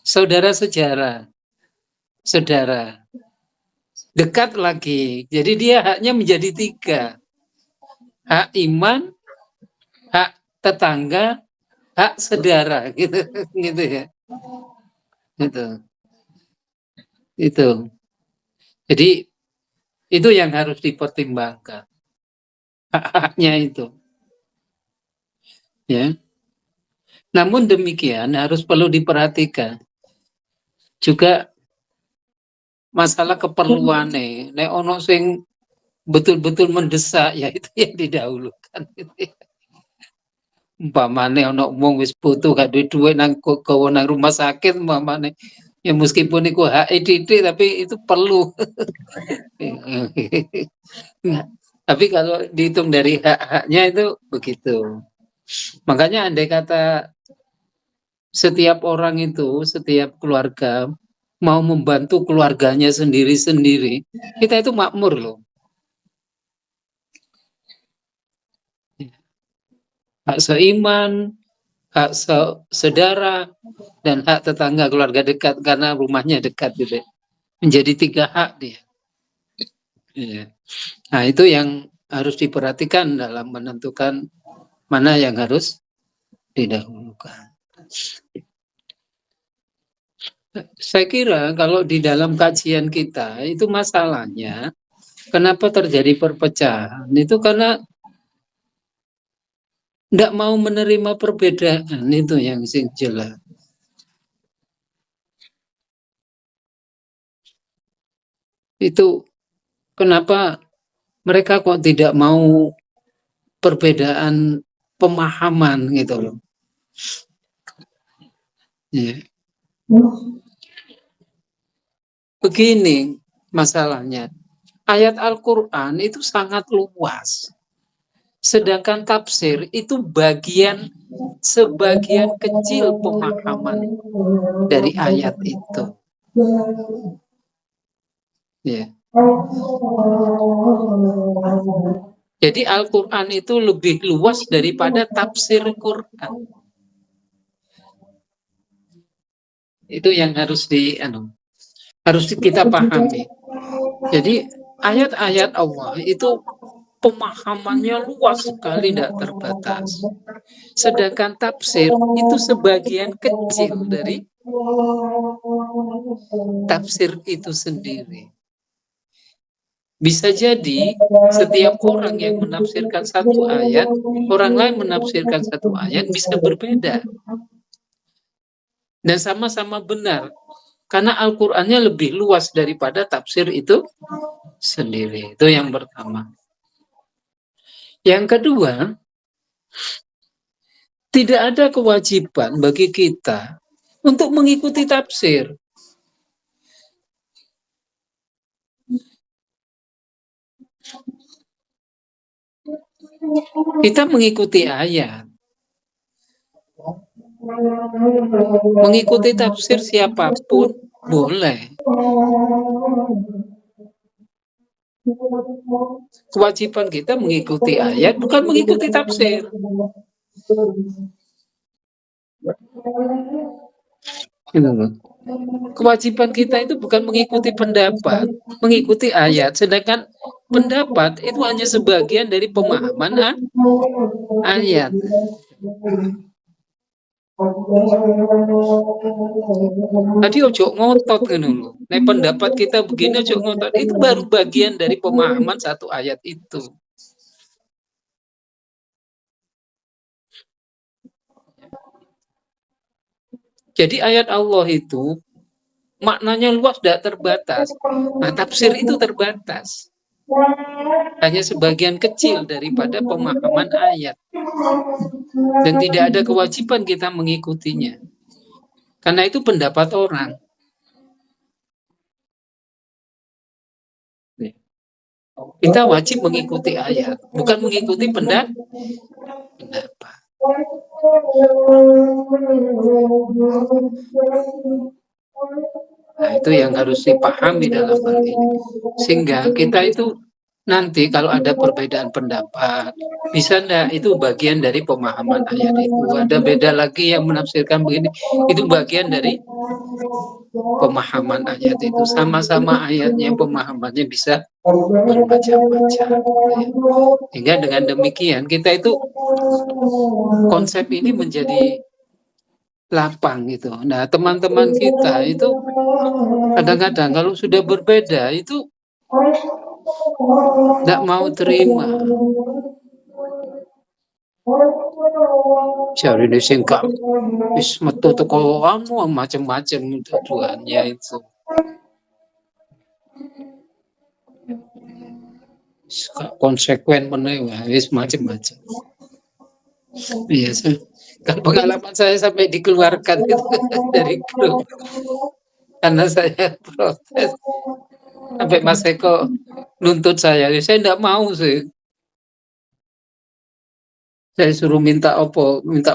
saudara sejarah, saudara dekat lagi, jadi dia haknya menjadi tiga, hak iman, hak tetangga, hak saudara, gitu, gitu ya, itu. Jadi itu yang harus dipertimbangkan, hak-haknya itu, ya. Namun demikian harus perlu diperhatikan juga masalah keperluan nih ono sing betul-betul mendesak, ya itu yang didahulukan. Umpamane ono wong wis butuh gak duwe duit nang gawa nang rumah sakit umpamane, ya meskipun iku hak titik tapi itu perlu. Nah, tapi kalau dihitung dari hak-haknya itu begitu. Makanya andai kata setiap orang itu, setiap keluarga mau membantu keluarganya sendiri-sendiri, kita itu makmur loh. Hak seiman, hak saudara, dan hak tetangga keluarga dekat karena rumahnya dekat gitu. Menjadi tiga hak dia. Ya. Nah itu yang harus diperhatikan dalam menentukan mana yang harus didahulukan. Saya kira kalau di dalam kajian kita itu masalahnya kenapa terjadi perpecahan itu karena tidak mau menerima perbedaan, itu yang jelas. Itu kenapa mereka kok tidak mau perbedaan pemahaman gitu loh. Ya. Begini masalahnya, ayat Al-Quran itu sangat luas. Sedangkan tafsir itu sebagian kecil pemahaman dari ayat itu. Ya. Jadi Al-Quran itu lebih luas daripada tafsir Quran. Itu yang harus kita pahami. Jadi ayat-ayat Allah itu pemahamannya luas sekali, tidak terbatas. Sedangkan tafsir itu sebagian kecil dari tafsir itu sendiri. Bisa jadi setiap orang yang menafsirkan satu ayat, orang lain menafsirkan satu ayat bisa berbeda. Dan sama-sama benar. Karena Al-Qur'annya lebih luas daripada tafsir itu sendiri. Itu yang pertama. Yang kedua, tidak ada kewajiban bagi kita untuk mengikuti tafsir. Kita mengikuti ayat. Mengikuti tafsir siapapun boleh. Kewajiban kita mengikuti ayat, bukan mengikuti tafsir. Kewajiban kita itu bukan mengikuti pendapat, mengikuti ayat. Sedangkan pendapat itu hanya sebagian dari pemahaman ayat. Tadi ojo ngotot kan dulu. Nek pendapat kita begini ojo ngotot. Itu baru bagian dari pemahaman satu ayat itu. Jadi ayat Allah itu maknanya luas, tidak terbatas. Nah, tafsir itu terbatas. Hanya sebagian kecil daripada pemahaman ayat. Dan tidak ada kewajiban kita mengikutinya. Karena itu pendapat orang. Kita wajib mengikuti ayat, bukan mengikuti pendapat. Nah, itu yang harus dipahami dalam hal ini. Sehingga kita itu nanti kalau ada perbedaan pendapat, bisa enggak itu bagian dari pemahaman ayat itu. Ada beda lagi yang menafsirkan begini, itu bagian dari pemahaman ayat itu. Sama-sama ayatnya pemahamannya bisa bermacam-macam. Sehingga dengan demikian kita itu konsep ini menjadi lapang gitu. Nah, teman-teman kita itu kadang-kadang kalau sudah berbeda itu tidak mau terima. Cari ini singkat, wis metu teko anu macam-macam tujuannya itu. Konsekuen meneh wis macam-macam. Iya, kalau pengalaman saya sampai dikeluarkan itu dari grup karena saya protes. Sampai Mas Eko nuntut saya tidak mau sih. Saya suruh minta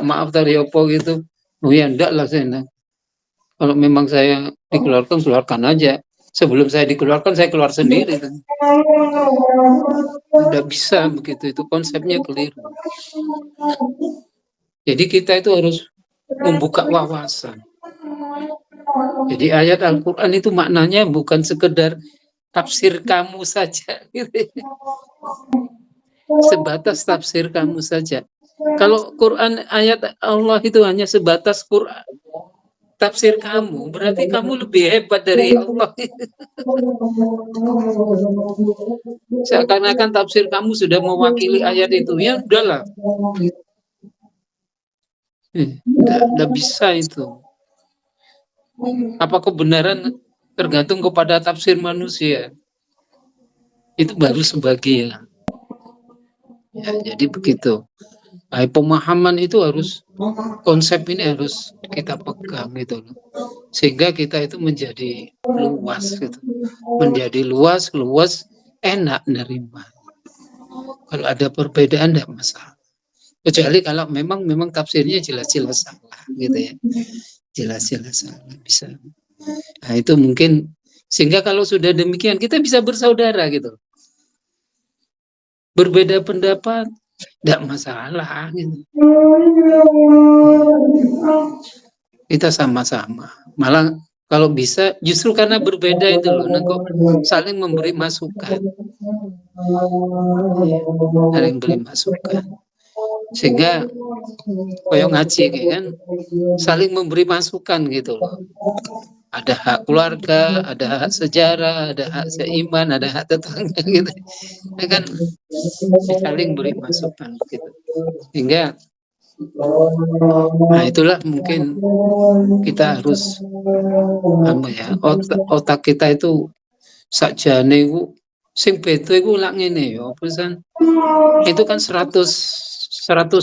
maaf dari opo gitu. Oh ya enggak lah saya. Kalau memang saya dikeluarkan, keluarkan aja. Sebelum saya dikeluarkan, saya keluar sendiri. Tidak bisa begitu, itu konsepnya keliru. Jadi kita itu harus membuka wawasan. Jadi ayat Al-Quran itu maknanya bukan sekedar tafsir kamu saja. Sebatas tafsir kamu saja. Kalau Quran ayat Allah itu hanya sebatas Quran tafsir kamu, berarti kamu lebih hebat dari Allah. Seakan-akan tafsir kamu sudah mewakili ayat itu. Ya udahlah. Tidak bisa itu. Apa kebenaran tergantung kepada tafsir manusia? Itu baru sebagian. Ya, jadi begitu. Nah, pemahaman itu harus, konsep ini harus kita pegang gitu loh. Sehingga kita itu menjadi luas gitu. Menjadi luas, enak nerima. Kalau ada perbedaan tidak masalah. Kecuali kalau memang tafsirnya jelas-jelas salah gitu ya. Jelas-jelas salah bisa. Nah, itu mungkin sehingga kalau sudah demikian kita bisa bersaudara gitu. Berbeda pendapat tidak masalah gitu. Kita sama-sama. Malah kalau bisa justru karena berbeda itu loh, kok saling memberi masukan. Saling beri masukan. Sehingga koyo ngaji kan saling memberi masukan gitu loh. Ada hak keluarga, ada hak sejarah, ada hak seiman, ada hak tetangga gitu. Nah, kan saling beri masukan gitu. Sehingga nah itulah mungkin kita harus otak kita itu sakjane iku sing beda iku lak ngene ya pesan itu kan 100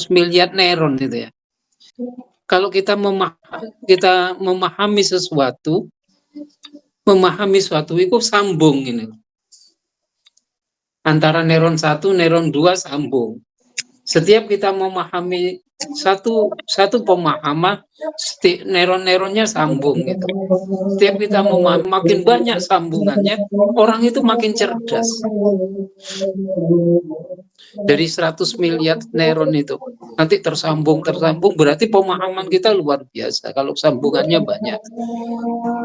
miliar neuron gitu ya. Kalau kita memahami sesuatu itu sambung ini. Antara neuron 1, neuron 2 sambung. Setiap kita memahami satu pemahaman, neuron-neuronnya sambung gitu. Setiap kita makin banyak sambungannya, orang itu makin cerdas. Dari 100 miliar neuron itu nanti tersambung berarti pemahaman kita luar biasa kalau sambungannya banyak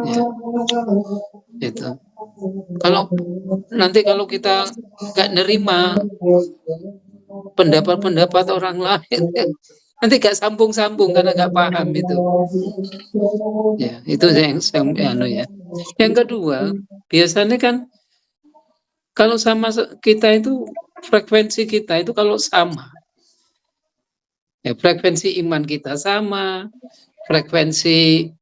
ya, itu kalau kita nggak nerima pendapat orang lain nanti nggak sambung karena nggak paham itu ya, itu yang ya. Yang kedua biasanya kan kalau sama kita itu frekuensi kita itu kalau sama, ya frekuensi iman kita sama, frekuensi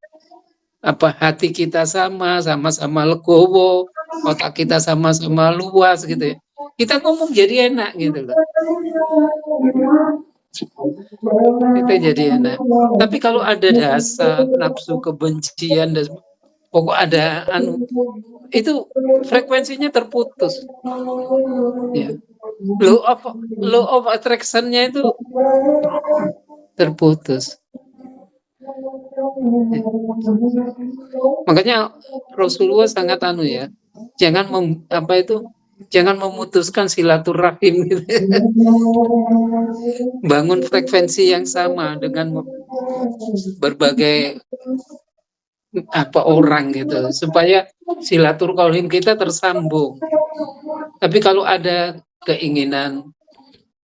hati kita sama-sama legowo, otak kita sama-sama luas gitu ya. Kita ngomong jadi enak gitu loh. Kita jadi enak. Tapi kalau ada dasar nafsu kebencian dan pokok ada itu frekuensinya terputus. Ya. Law of attraction-nya itu terputus. Ya. Makanya Rasulullah sangat ya. Jangan Jangan memutuskan silaturahim gitu. Bangun frekuensi yang sama dengan berbagai orang gitu supaya silaturahim kita tersambung. Tapi kalau ada keinginan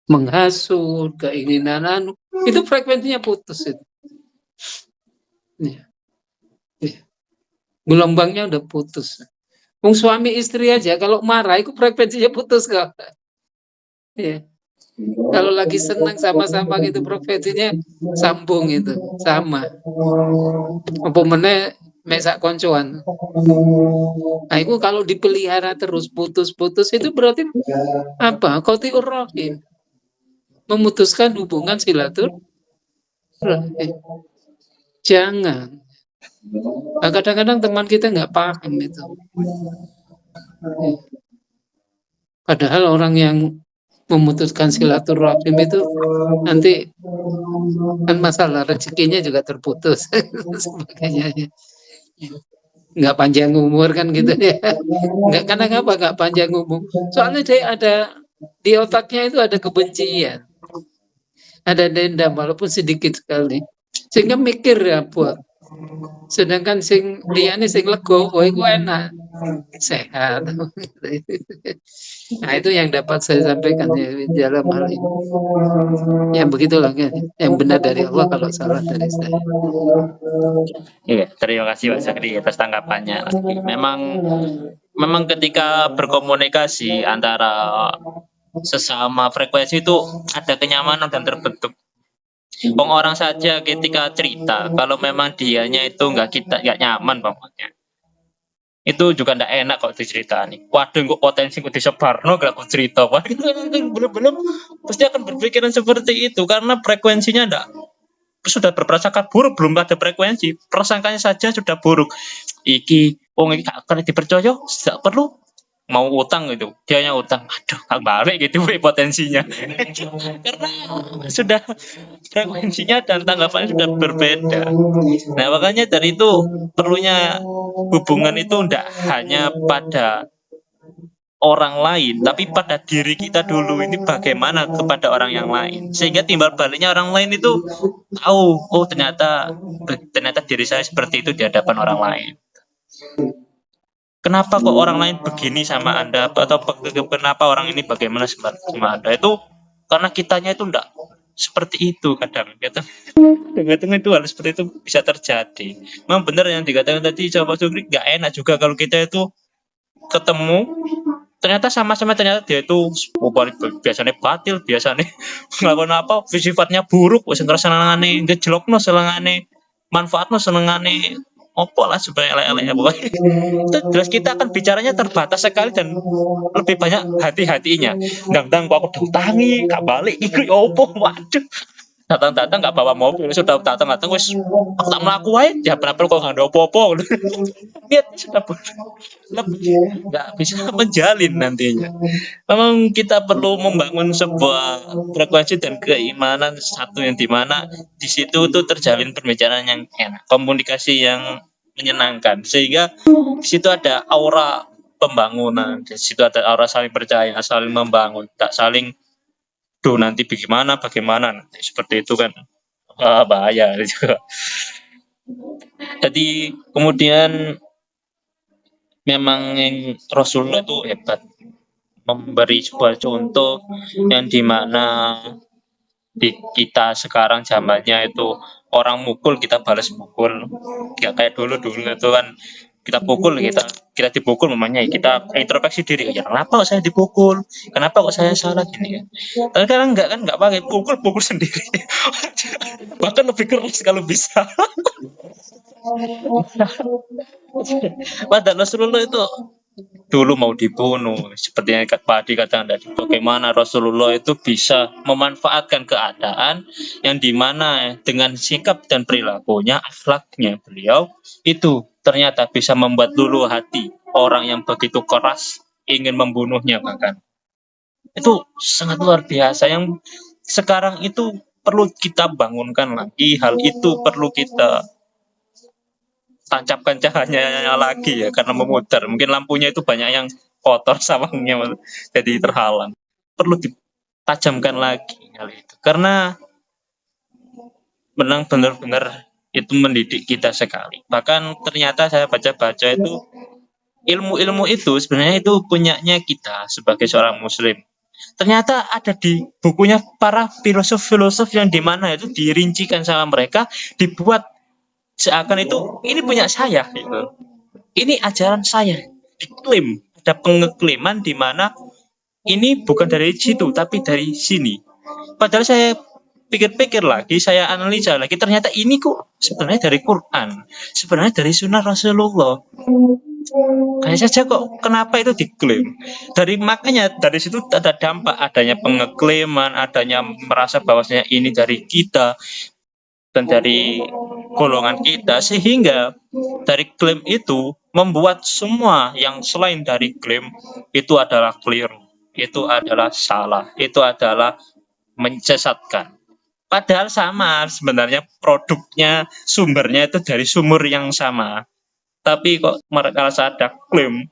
menghasut, keinginan itu frekuensinya putus itu. Ya, ya. Gelombangnya udah putus. Wong suami istri aja kalau marah itu frekuensinya putus kok. Ya. Kalau lagi senang sama-sama gitu frekuensinya sambung itu sama. Apa meneh mesak koncoan. Nah, itu kalau dipelihara terus putus-putus itu berarti apa? Qati'ur rahim. Memutuskan hubungan silaturahim. Jangan. Nah, kadang-kadang teman kita nggak paham itu. Padahal orang yang memutuskan silaturahim itu nanti kan masalah rezekinya juga terputus sebagainya. Nggak panjang umur kan gitu ya. Nggak, karena apa nggak panjang umur? Soalnya dia ada di otaknya itu ada kebencian, ada dendam walaupun sedikit sekali, sehingga mikir ya buat. Sedangkan sing liyane sing legowo iku enak, sehat. Nah, itu yang dapat saya sampaikan ya dalam hal ini. Yang begitulah kan, yang benar dari Allah, kalau salah dari saya. Iya, terima kasih Pak Zakri atas tanggapannya. Memang ketika berkomunikasi antara sesama frekuensi itu ada kenyamanan dan terbentuk. Orang saja ketika cerita, kalau memang dianya itu nggak nyaman pokoknya, itu juga nggak enak kok diceritani. Waduh, kok potensi kok disebarno gak kok cerita. Wah, itu belum pasti akan berpikiran seperti itu karena frekuensinya sudah berprasangka buruk, belum ada frekuensi, prasangkanya saja sudah buruk. Iki iki akan dipercaya, tidak perlu mau utang gitu, dia yang utang, aduh kak balik gitu potensinya. Karena sudah frekuensinya dan tanggapannya sudah berbeda. Nah makanya dari itu perlunya hubungan itu tidak hanya pada orang lain, tapi pada diri kita dulu ini bagaimana kepada orang yang lain, sehingga timbal baliknya orang lain itu tahu, oh ternyata diri saya seperti itu di hadapan orang lain. Kenapa kok orang lain begini sama Anda, atau kenapa orang ini bagaimana sama Anda, itu karena kitanya itu enggak seperti itu. Kadang itu hal seperti itu bisa terjadi. Memang benar yang dikatakan tadi Coba Sugri, nggak enak juga kalau kita itu ketemu ternyata sama-sama, ternyata dia itu biasanya batil, biasanya ngelakuin apa sifatnya buruk, wis ngrasakane ngejlokno selengane, manfaatno senengane opo lah supaya elek-elek pokoknya. Itu jelas kita akan bicaranya terbatas sekali dan lebih banyak hati-hatinya. Dang kok aku diutangi gak balik iku opo, waduh. Datang nggak bawa mobil, sudah datang wis aku tak melaku aja ya, kenapa kok nggak ada opo-opo. Lihat sudah lebih nggak bisa menjalin nantinya. Memang kita perlu membangun sebuah frekuensi dan keimanan satu yang dimana di situ tuh terjalin pembicaraan yang enak, komunikasi yang menyenangkan, sehingga di situ ada aura pembangunan, di situ ada aura saling percaya, saling membangun, tak saling nanti bagaimana nanti seperti itu kan bahaya juga. Jadi kemudian memang yang Rasulullah itu hebat, memberi sebuah contoh yang dimana di kita sekarang zamannya itu orang mukul kita balas mukul, nggak kayak dulu itu kan kita pukul, kita dipukul, namanya kita introspeksi diri, ya kenapa kok saya dipukul, kenapa kok saya salah gini ya. Tapi sekarang nggak pakai pukul sendiri. Bahkan lebih keras kalau bisa. Padahal Rasulullah itu dulu mau dibunuh, seperti yang Pak Adi katakan tadi, bagaimana Rasulullah itu bisa memanfaatkan keadaan yang dimana dengan sikap dan perilakunya, akhlaknya beliau itu ternyata bisa membuat luluh hati orang yang begitu keras ingin membunuhnya. Bahkan itu sangat luar biasa, yang sekarang itu perlu kita bangunkan lagi, hal itu perlu kita tancapkan cahayanya lagi ya, karena memutar, mungkin lampunya itu banyak yang kotor sawangnya jadi terhalang. Perlu ditajamkan lagi hal itu. Karena memang benar-benar itu mendidik kita sekali. Bahkan ternyata saya baca-baca itu ilmu-ilmu itu sebenarnya itu punyanya kita sebagai seorang muslim. Ternyata ada di bukunya para filosof-filosof yang di mana itu dirincikan sama mereka, dibuat seakan itu ini punya saya gitu. Ini ajaran saya, diklaim, ada pengeklaman di mana ini bukan dari situ tapi dari sini. Padahal saya pikir-pikir lagi, saya analisa lagi, ternyata ini kok sebenarnya dari Quran, sebenarnya dari sunnah Rasulullah. Kayak saja kok kenapa itu diklaim. Makanya dari situ ada dampak adanya pengeklaman, adanya merasa bahwasanya ini dari kita dan dari golongan kita, sehingga dari klaim itu membuat semua yang selain dari klaim itu adalah keliru, itu adalah salah, itu adalah menyesatkan. Padahal sama sebenarnya produknya, sumbernya itu dari sumber yang sama. Tapi kok mereka ada klaim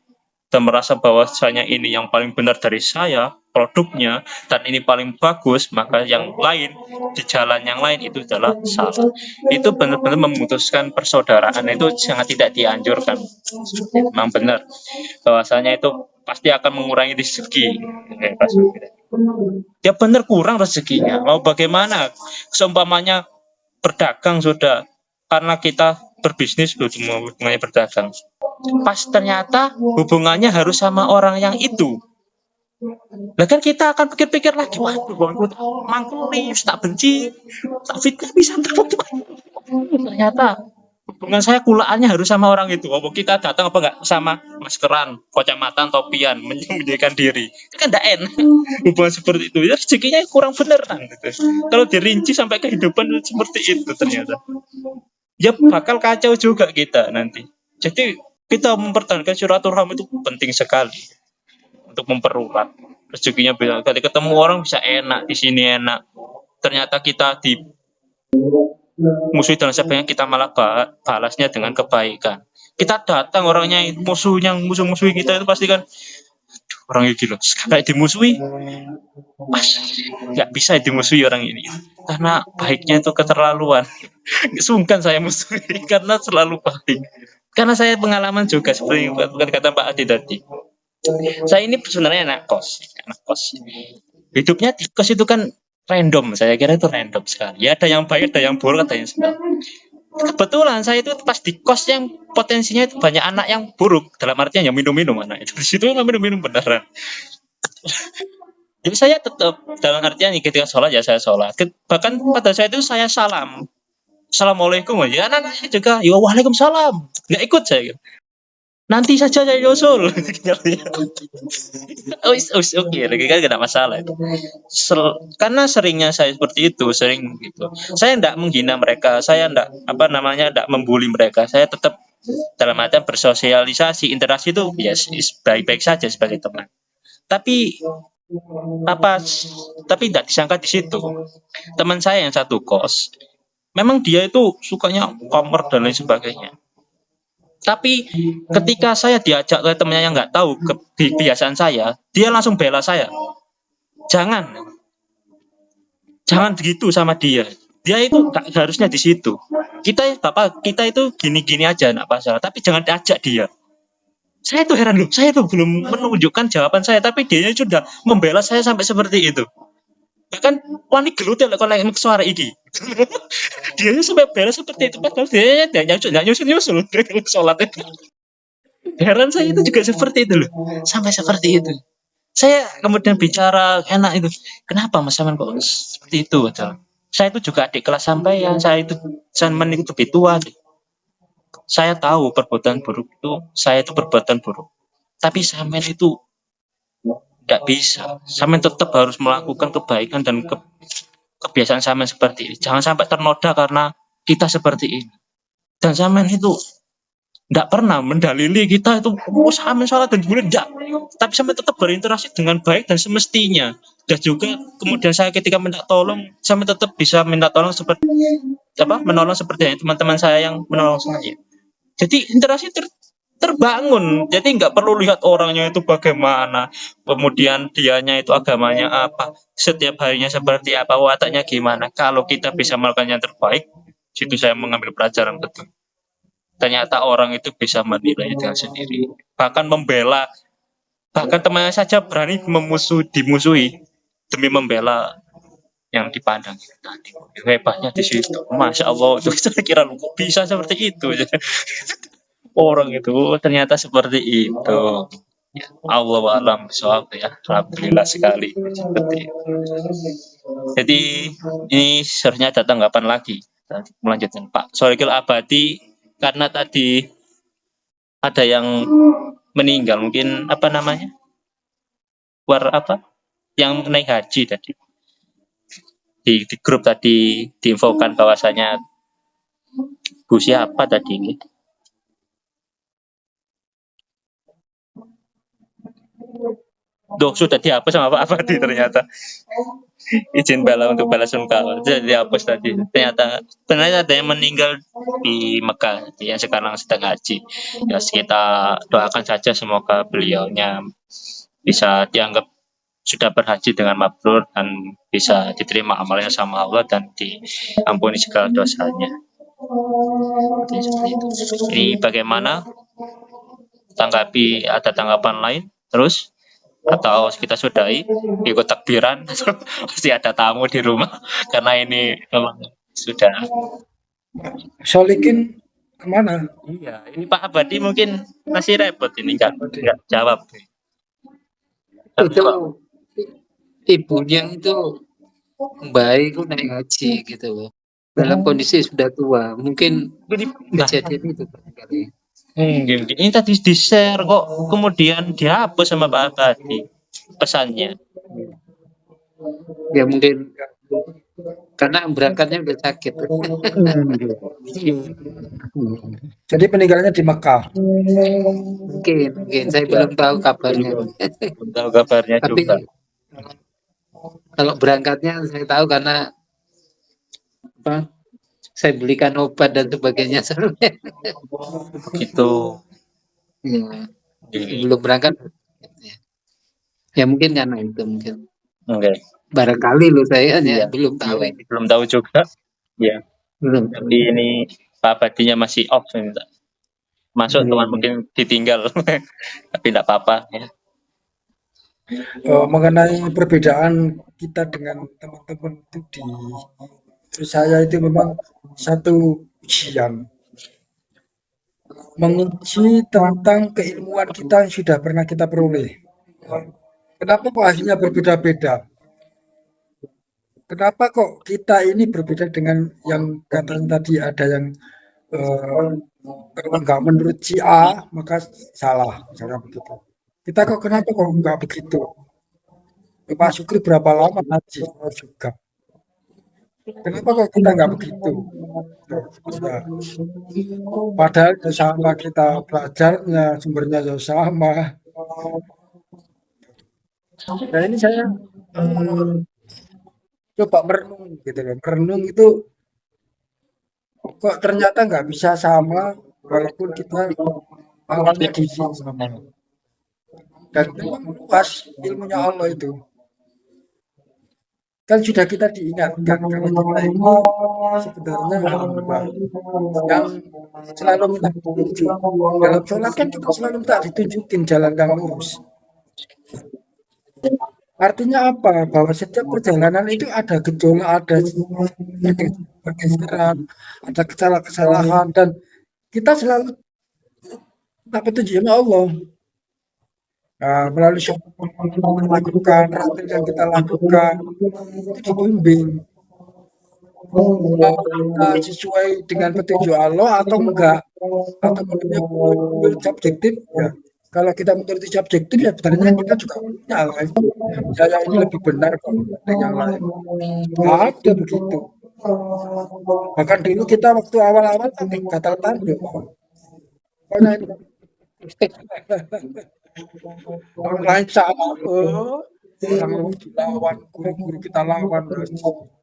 dan merasa bahwasanya ini yang paling benar dari saya, produknya, dan ini paling bagus, maka yang lain, di jalan yang lain itu adalah salah. Itu benar-benar memutuskan persaudaraan, itu sangat tidak dianjurkan. Memang benar, bahwasanya itu pasti akan mengurangi rezeki. Ya benar kurang rezekinya, mau bagaimana, seumpamanya berdagang sudah, karena kita berbisnis hubungannya berdagang. Pas ternyata hubungannya harus sama orang yang itu. Lah kan kita akan pikir-pikir lagi, waduh, mangkul nih, tak benci, tak fitnah bisa ternyata hubungan saya kulaannya harus sama orang itu. Oh, kita datang apa enggak sama maskeran, kacamata, topian, menyembunyikan diri. Itu kan enggak enak. Hubungan seperti itu ya rezekinya kurang beneran gitu. Kalau dirinci sampai kehidupan seperti itu ternyata, ya bakal kacau juga kita nanti. Jadi kita mempertahankan silaturahmi itu penting sekali untuk mempererat rezekinya. Bila kali ketemu orang bisa enak, di sini enak, ternyata kita di musuh dan sebagainya, kita malah balasnya dengan kebaikan. Kita datang orangnya musuh-musuhi kita itu pasti kan orang ini loh, kayak dimusuhi, pas nggak bisa dimusuhi orang ini karena baiknya itu keterlaluan. Sungkan saya musuhi karena selalu baik. Karena saya pengalaman juga seperti yang kata Pak Adi tadi. Saya ini sebenarnya anak kos. Hidupnya di kos itu kan random, saya kira itu random sekali. Ya ada yang baik, ada yang buruk, ada yang sedang. Kebetulan saya itu pas di kos yang potensinya itu banyak anak yang buruk, dalam artian yang minum-minum anak itu. Di situ minum-minum beneran. Jadi saya tetap dalam artian ketika sholat ya saya sholat. Bahkan pada saat itu saya salam. Assalamualaikum ya, anak-anaknya juga ya waalaikumsalam. Nggak ikut saya. Nanti saja saya nyusul. Oke, kan tidak masalah itu. Karena seringnya saya seperti itu, sering gitu. Saya tidak menghina mereka, saya tidak membuli mereka. Saya tetap dalam artian bersosialisasi, interaksi itu ya baik-baik saja sebagai teman. Tapi tidak disangka di situ. Teman saya yang satu kos, memang dia itu sukanya komer dan lain sebagainya. Tapi ketika saya diajak ke temannya yang nggak tahu kebiasaan saya, dia langsung bela saya. Jangan begitu sama dia. Dia itu nggak harusnya di situ. Kita itu gini-gini aja, nggak masalah. Tapi jangan diajak dia. Saya tuh heran loh. Saya tuh belum menunjukkan jawaban saya, tapi dia sudah membela saya sampai seperti itu. Bahkan wani gelut ya kalau yang suara ini. Dia sampai bela seperti itu, padahal dia nggak nyusul sholat itu. Heran saya itu juga seperti itu loh, sampai seperti itu. Saya kemudian bicara enak itu, kenapa Mas Saman kok seperti itu? Saya itu juga adik kelas sampean, saya itu Saman itu lebih tua. Saya tahu perbuatan buruk itu, saya itu perbuatan buruk. Tapi Saman itu nggak bisa. Saman tetap harus melakukan kebaikan dan kebiasaan Saman seperti ini. Jangan sampai ternoda karena kita seperti ini. Dan Saman itu nggak pernah mendalili kita itu Saman salah dan boleh enggak. Tapi Saman tetap berinteraksi dengan baik dan semestinya. Dan juga kemudian saya ketika minta tolong, Saman tetap bisa minta tolong menolong seperti teman-teman saya yang menolong saya. Jadi interaksi terbangun. Jadi nggak perlu lihat orangnya itu bagaimana, kemudian dianya itu agamanya apa, setiap harinya seperti apa, wataknya gimana. Kalau kita bisa melakukan yang terbaik, situ saya mengambil pelajaran betul. Ternyata orang itu bisa menilai dengan sendiri, bahkan membela, bahkan temannya saja berani dimusuhi demi membela yang dipandang itu tadi. Hebatnya di situ. Masya Allah, itu saya kira kok bisa seperti itu. Orang itu ternyata seperti itu. Ya, Allah alam bisawab ya. Alhamdulillah sekali seperti itu. Jadi ini seharusnya ada tanggapan lagi. Kita melanjutkan Pak Solikil Abadi, karena tadi ada yang meninggal, mungkin apa namanya, yang naik haji tadi di grup tadi diinfokan bahwasanya Bu siapa tadi ini. Duh, sudah dihapus sama Pak Abadi ternyata. Izin bala untuk balas sungkawa. Sudah dihapus tadi. Ternyata ada yang meninggal di Mekah yang sekarang sedang haji. Ya, kita doakan saja semoga beliaunya bisa dianggap sudah berhaji dengan mabrur dan bisa diterima amalnya sama Allah dan diampuni segala dosanya. Ini bagaimana? Ada tanggapan lain? Terus? Atau kita sudahi ikut takbiran? Pasti ada tamu di rumah karena ini memang sudah. Solikin kemana? Iya, ini Pak Abadi mungkin masih repot ini nggak jawab. Itu ibunya itu baik naik haji gitu loh. Dalam kondisi sudah tua, mungkin kejadian itu kali. Ini tadi di-share kok kemudian dihapus sama Pak Abadi pesannya. Ya mungkin karena berangkatnya udah sakit. Jadi peninggalannya di Mekah. Mungkin saya belum tahu kabarnya. Belum tahu kabarnya Tapi juga. Kalau berangkatnya saya tahu karena apa? Saya belikan obat dan sebagainya. Gitu. Ya, belum berangkat. Ya mungkin karena itu mungkin. Oke. Barangkali loh saya belum tahu. Belum tahu juga. Ya. Belum. Tapi ini Pak Abadinya masih off. Masuk teman mungkin ditinggal. Tapi tidak apa-apa ya. Mengenai perbedaan kita dengan teman-teman itu terus saya itu memang satu ujian menguji tentang keilmuan kita yang sudah pernah kita peroleh. Kenapa kok hasilnya berbeda-beda? Kenapa kok kita ini berbeda dengan yang katanya tadi ada yang kalau nggak menurut si A maka salah, misalnya begitu. Kita kok kenapa kok nggak begitu? Pak Syukri berapa lama ngaji juga? Kenapa kok kita nggak begitu? Ya. Padahal ya sama kita belajarnya, sumbernya ya sama. Nah ini saya coba merenung gitu loh. Merenung itu kok ternyata nggak bisa sama walaupun kita awalnya di sini sama. Dan memang luas ilmunya Allah itu. Kan sudah kita diingatkan kalau kita ini sebenarnya hamba yang selalu minta petunjuk. Dalam sholat kan kita selalu minta ditunjukin jalan yang lurus. Artinya apa? Bahwa setiap perjalanan itu ada gejolak, ada pergeseran, ada kesalahan dan kita selalu minta petunjuk sama Allah. Nah, melalui sholat yang kita lakukan, rutin yang kita lakukan, itu dibimbing. Kita sesuai dengan petunjuk Allah atau enggak, atau menurut subjektif ya. Kalau kita menuruti subjektif ya sebenarnya kita juga punya lah. Saya ini lebih benar kok dibanding yang lain. Ada begitu. Bahkan dulu kita waktu awal-awal kan gatal tanduk. Pokoknya ini orang lain salah, orang dilawan, guru-guru kita lawan,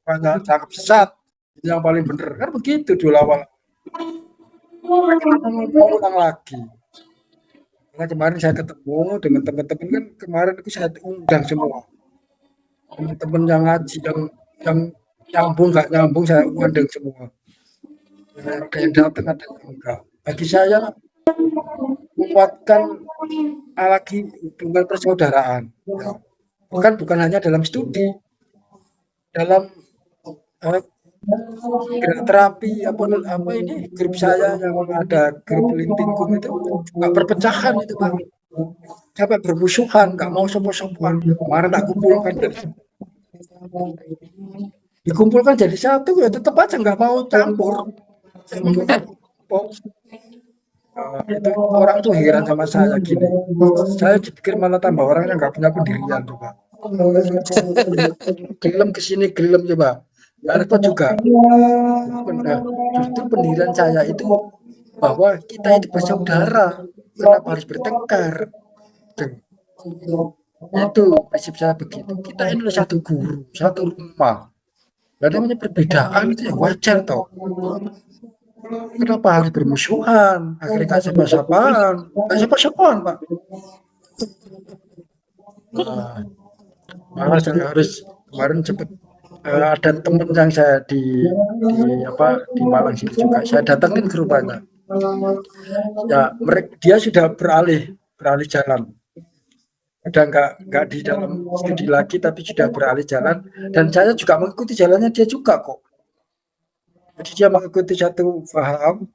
banyak cakap sesat, yang paling benar kan begitu dulu awal. Kita mau ulang lagi. Karena kemarin saya ketemu dengan teman-teman kan kemarin itu saya undang semua. Teman-teman yang ngaji yang nyambung nggak nyambung saya undang semua. Ada yang datang ada yang enggak. Bagi saya menguatkan lagi hubungan persaudaraan. Ya. Bukan hanya dalam studi, dalam gerak terapi apa ini grup saya yang ada grup lintingkum itu nggak perpecahan itu Pak. Sampai bermusuhan, nggak mau sopo-sopoan. Kemarin tak kumpulkan dikumpulkan jadi satu ya tetap aja nggak mau campur. Itu orang tuh heran sama saya gini. Saya dipikir malah tambah orangnya nggak punya pendirian coba. Gelem kesini gelem coba. Nggak repot juga. Nah, justru pendirian saya itu bahwa kita itu bersaudara. Kenapa harus bertengkar? Itu prinsip saya begitu. Kita ini satu guru, satu rumah. Dan namanya perbedaan itu ya wajar toh. Kenapa harus bermusuhan? Akhirnya gak siapa-siapaan. Gak siapa-siapaan, Pak. Nah, malah saya harus kemarin cepet ada temen yang saya di Malang sini juga. Saya datangin ke rumahnya. Ya, dia sudah beralih jalan. Udah nggak di dalam studi lagi, tapi sudah beralih jalan. Dan saya juga mengikuti jalannya dia juga kok. Jadi dia mengikuti satu paham.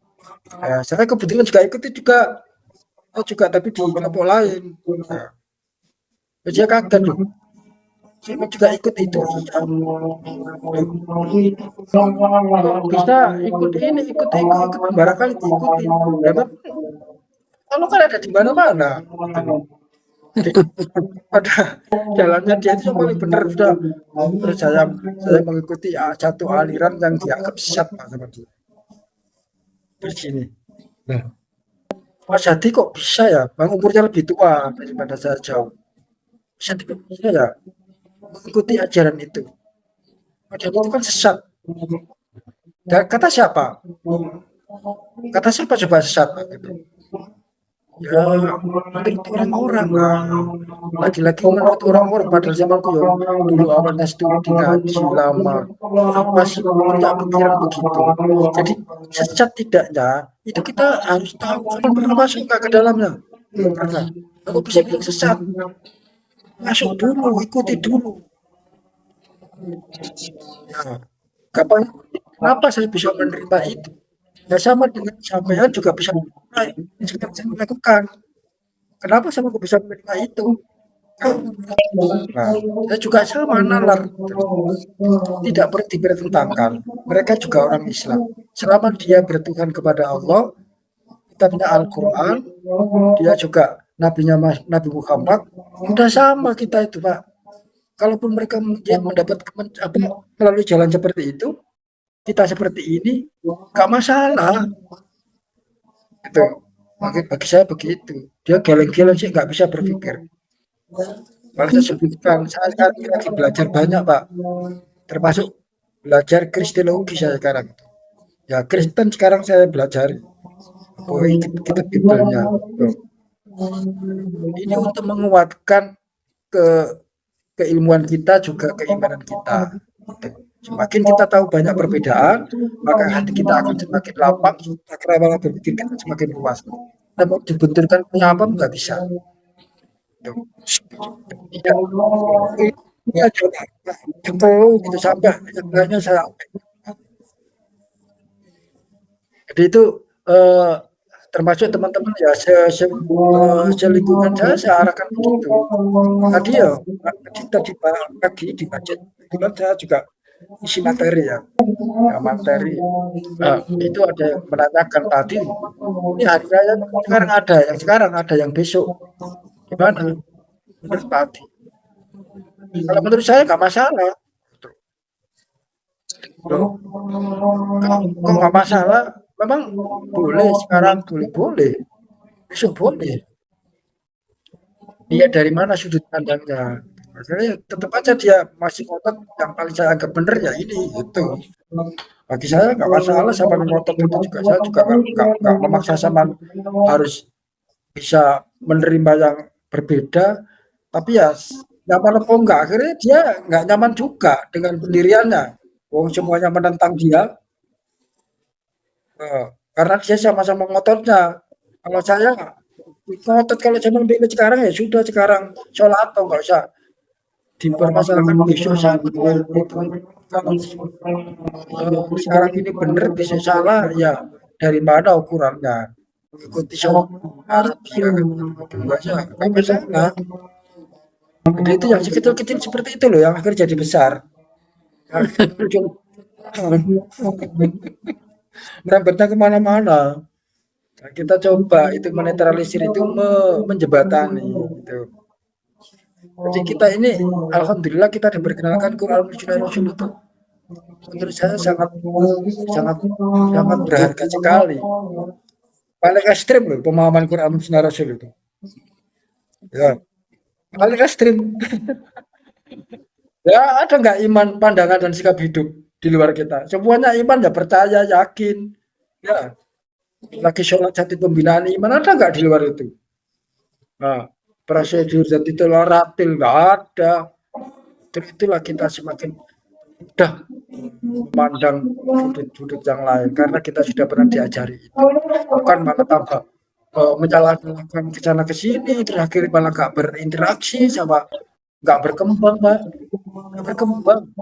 Saya kebetulan juga ikuti juga, tapi di kelompok lain. Nah, dia kaget loh. Saya juga ikut itu. Bisa ikut ini, ikut barangkali diikuti. Ya, kalau kan ada di mana-mana. Pada jalannya dia itu paling benar sudah. Terus saya mengikuti satu aliran yang dianggap sesat Pak sama dia. Terus gini. Nah, Mas Hadi kok bisa ya? Bang umurnya lebih tua daripada saya jauh. Bisa ya mengikuti ajaran itu. Ajaran itu kan sesat. Dan kata siapa? Kata siapa coba sesat Pak? Gitu. Ya, menurut orang-orang lagi-lagi menurut orang-orang padahal zamanku yang dulu awalnya studi ngaji lama apa sih punya pikiran begitu. Jadi sesat tidaknya itu kita harus tahu kan pernah masuk nggak ke dalamnya. Karena aku bisa bilang sesat, masuk dulu, ikuti dulu. Ya, kenapa saya bisa menerima itu? Ya sama dengan sampean juga bisa menerima yang sedang saya lakukan. Kenapa saya kok bisa menerima itu? Nah, saya juga sama nalar. Tidak perlu dipertentangkan. Mereka juga orang Islam. Selama dia bertuhan kepada Allah, kita punya Al-Quran, dia juga Nabi Muhammad, udah sama kita itu Pak. Kalaupun mereka mendapat melalui jalan seperti itu, kita seperti ini, gak masalah. Itu bagi saya begitu. Dia geleng-geleng sih nggak bisa berpikir. Malah saya sebutkan, saya sekarang lagi belajar banyak Pak, termasuk belajar Kristenologi saya sekarang. Ya Kristen sekarang saya belajar. Kita Biblenya. Ini untuk menguatkan keilmuan kita juga keimanan kita. Semakin kita tahu banyak perbedaan, maka hati kita akan semakin lapang, cakrawala berpikir kita semakin luas. Kita mau dibenturkan punya apa nggak bisa. Ini aja gitu sampai hanya saya. Jadi itu termasuk teman-teman ya selingkungan saya arahkan begitu. Tadi pagi di masjid, kebetulan saya juga isi materi ya materi itu ada yang menanyakan tadi ini hari raya sekarang ada yang besok gimana menurut Pati? Kalau menurut saya nggak masalah. Loh, kok nggak masalah? Memang boleh sekarang boleh besok boleh. Dia dari mana sudut pandangnya? Makanya tetap aja dia masih ngotot yang paling saya anggap benar ya ini itu. Bagi saya nggak masalah sama ngotot itu juga saya juga nggak memaksa sama harus bisa menerima yang berbeda, tapi ya nyaman apa enggak, akhirnya dia nggak nyaman juga dengan pendiriannya. Wong semuanya menentang dia, karena dia sama-sama ngototnya. Kalau saya ngotot kalau zaman dulu, sekarang ya sudah, sekarang sholat atau nggak usah dipermasalahkan besok salah itu. Kalau sekarang ini benar besok salah ya dari mana ukurannya? Mengikuti Saudi Arabia kan gitu aja nggak masalah. Jadi itu yang kecil-kecil seperti itu loh yang akhirnya jadi besar. Akhirnya muncul merembetnya kemana-mana. Nah, kita coba itu menetralisir itu menjembatani gitu. Jadi kita ini alhamdulillah kita diperkenalkan Quran Sunnah Rasul itu menurut saya sangat sangat sangat berharga sekali. Paling ekstrim loh pemahaman Quran Sunnah Rasul itu. Ya, paling ekstrim. Ya ada nggak iman, pandangan dan sikap hidup di luar kita? Semuanya iman ya percaya, yakin. Ya, lagi sholat satu pembinaan iman ada nggak di luar itu? Nah, prosedur jadi tolaratil nggak ada. Itulah kita semakin mudah memandang sudut-sudut yang lain karena kita sudah pernah diajari itu. Bukan malah tambah menyalahkan ke sana ke sini, terakhir malah nggak berinteraksi sama, nggak berkembang, Pak. Nggak berkembang.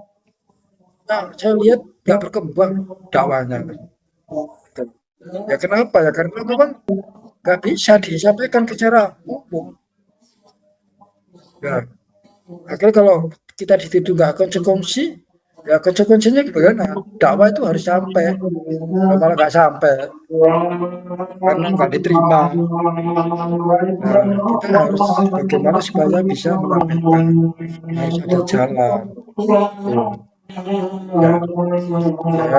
Nah, saya lihat nggak berkembang dakwahnya. Ya kenapa ya? Karena memang nggak bisa disampaikan secara umum. Ya, akhirnya kalau kita dituduh nggak konsekuensi, ya konsekuensinya gimana? Dakwah itu harus sampai, malah nggak sampai karena nggak diterima. Nah, kita harus bagaimana supaya bisa menyampaikan, harus ada jalan. Ya,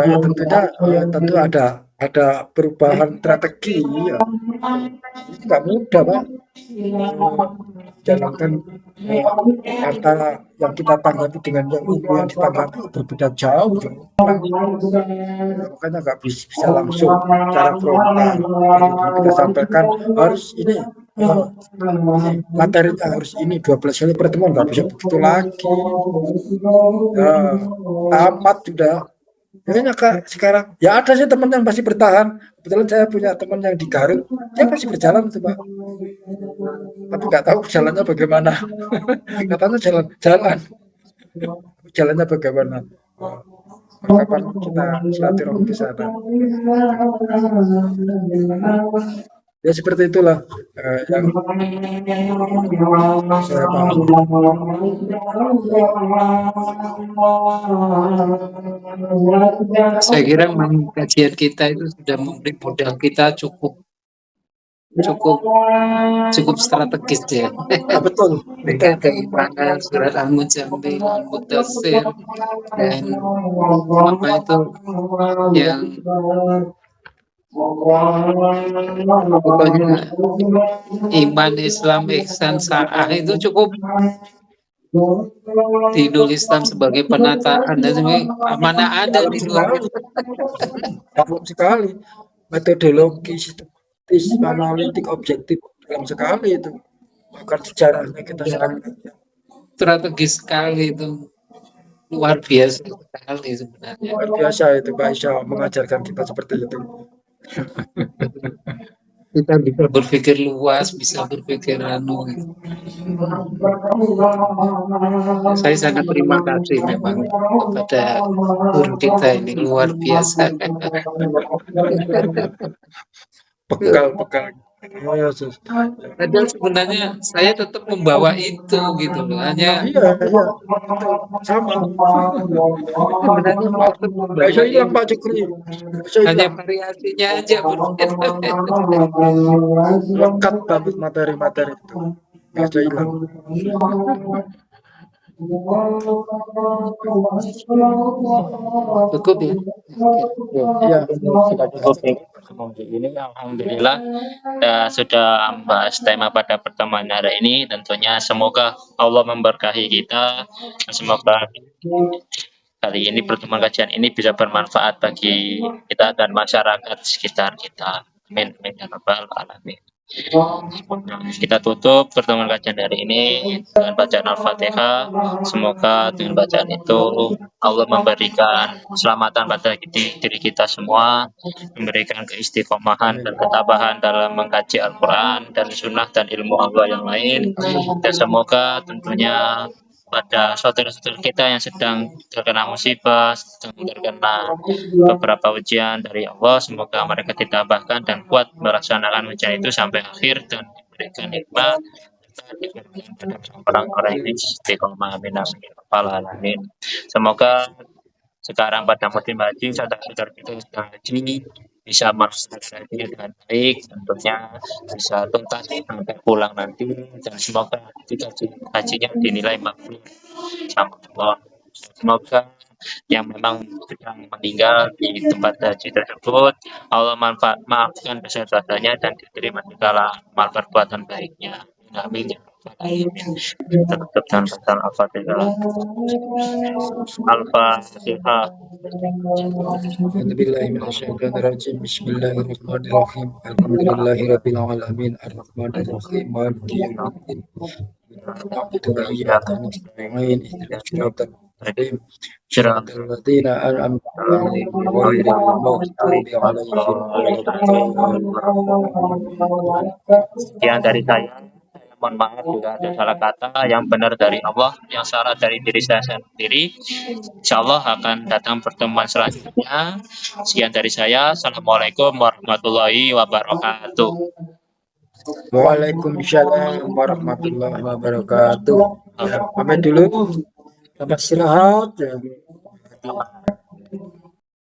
ya tentunya tentu ada perubahan strategi ya. Itu nggak mudah, Pak. Jalankan antara yang kita tanggapi dengan yang ini yang ditanggapi berbeda jauh. Nah, makanya nggak bisa langsung secara frontal kita sampaikan harus ini materinya harus ini 12 kali pertemuan nggak bisa begitu lagi. Ya, tamat sudah. Makanya Kak, sekarang ya ada sih teman yang masih bertahan. Kebetulan saya punya teman yang di Garut, dia masih berjalan tuh Pak. Tapi nggak tahu jalannya bagaimana. Katanya jalan-jalan, jalannya bagaimana. Kapan kita silaturahmi ke sana. Ya seperti itulah yang saya pahami. Saya kira memang kajian kita itu sudah memberi modal kita cukup strategis ya. Betul, Dengan keimanan surat Al-Muzammil, Al-Mudaththir, dan apa itu yang pokoknya iman, Islam, ihsan, sa'ah itu cukup tidur Islam sebagai penataan dan mana ada di luar itu. Dalam sekali metodologi sistematis analitik objektif dalam sekali itu, bahkan sejarahnya kita serangkan strategis sekali itu, luar biasa sekali sebenarnya. luar biasa itu Pak Isya mengajarkan kita seperti itu. Kita bisa berpikir luas, bisa berpikir gitu. Saya sangat terima kasih memang kepada guru kita ini, luar biasa. Bekal. Padahal sebenarnya saya tetap membawa itu gitu loh. Hanya Iya, sama. sebenarnya tetap membawa Bisa hilang Pak Jukri. hanya variasinya aja berbeda. Lekat banget materi-materi itu. Bisa hilang. Cukup ya. Iya. Sudah cukup ini alhamdulillah sudah membahas tema pada pertemuan hari ini. Tentunya semoga Allah memberkahi kita. Semoga kali ini pertemuan kajian ini bisa bermanfaat bagi kita dan masyarakat sekitar kita. Amin. Amin ya rabbal alamin. Kita tutup pertemuan kajian hari ini dengan bacaan Al-Fatihah. Semoga dengan bacaan itu Allah memberikan keselamatan pada diri kita semua, memberikan keistiqomahan dan ketabahan dalam mengkaji Al-Quran dan Sunnah dan ilmu Allah yang lain. Dan semoga tentunya pada saudara-saudara kita yang sedang terkena musibah, sedang terkena beberapa ujian dari Allah, semoga mereka ditambahkan dan kuat melaksanakan ujian itu sampai akhir dan diberikan hikmah dan orang-orang ini istiqomah amin amin ya rabbal alamin. Semoga sekarang pada musim haji saudara-saudara kita yang sedang haji bisa melaksanakan haji dengan baik, tentunya bisa tuntas sampai pulang nanti, dan semoga hajinya dinilai makbul sama Allah. Semoga yang memang sedang meninggal di tempat haji tersebut Allah maafkan dosa-dosanya dan diterima segala amal perbuatan baiknya. Amin ya rabbal alamin. Tutup dengan bacaan Al-Fatihah. Al-Fatihah. A'udzubillahiminasyaitonirrajim. Bismillahirrahmanirrahim. Alhamdulillahirabbil alamin arrahmanirrahim maliki yaumiddin. Na'budu wa iyyaka nasta'in ihdinas siratal mustaqim siratal ladzina an'amta 'alaihim ghairil maghdubi 'alaihim waladdallin. Yang dari saya mohon maaf bila ada salah kata, yang benar dari Allah, yang salah dari diri saya sendiri. Insya Allah akan datang pertemuan selanjutnya. Sekian dari saya. Assalamualaikum warahmatullahi wabarakatuh. Waalaikumsalam warahmatullahi wabarakatuh. Ya, pamit dulu. Selamat istirahat. Ya.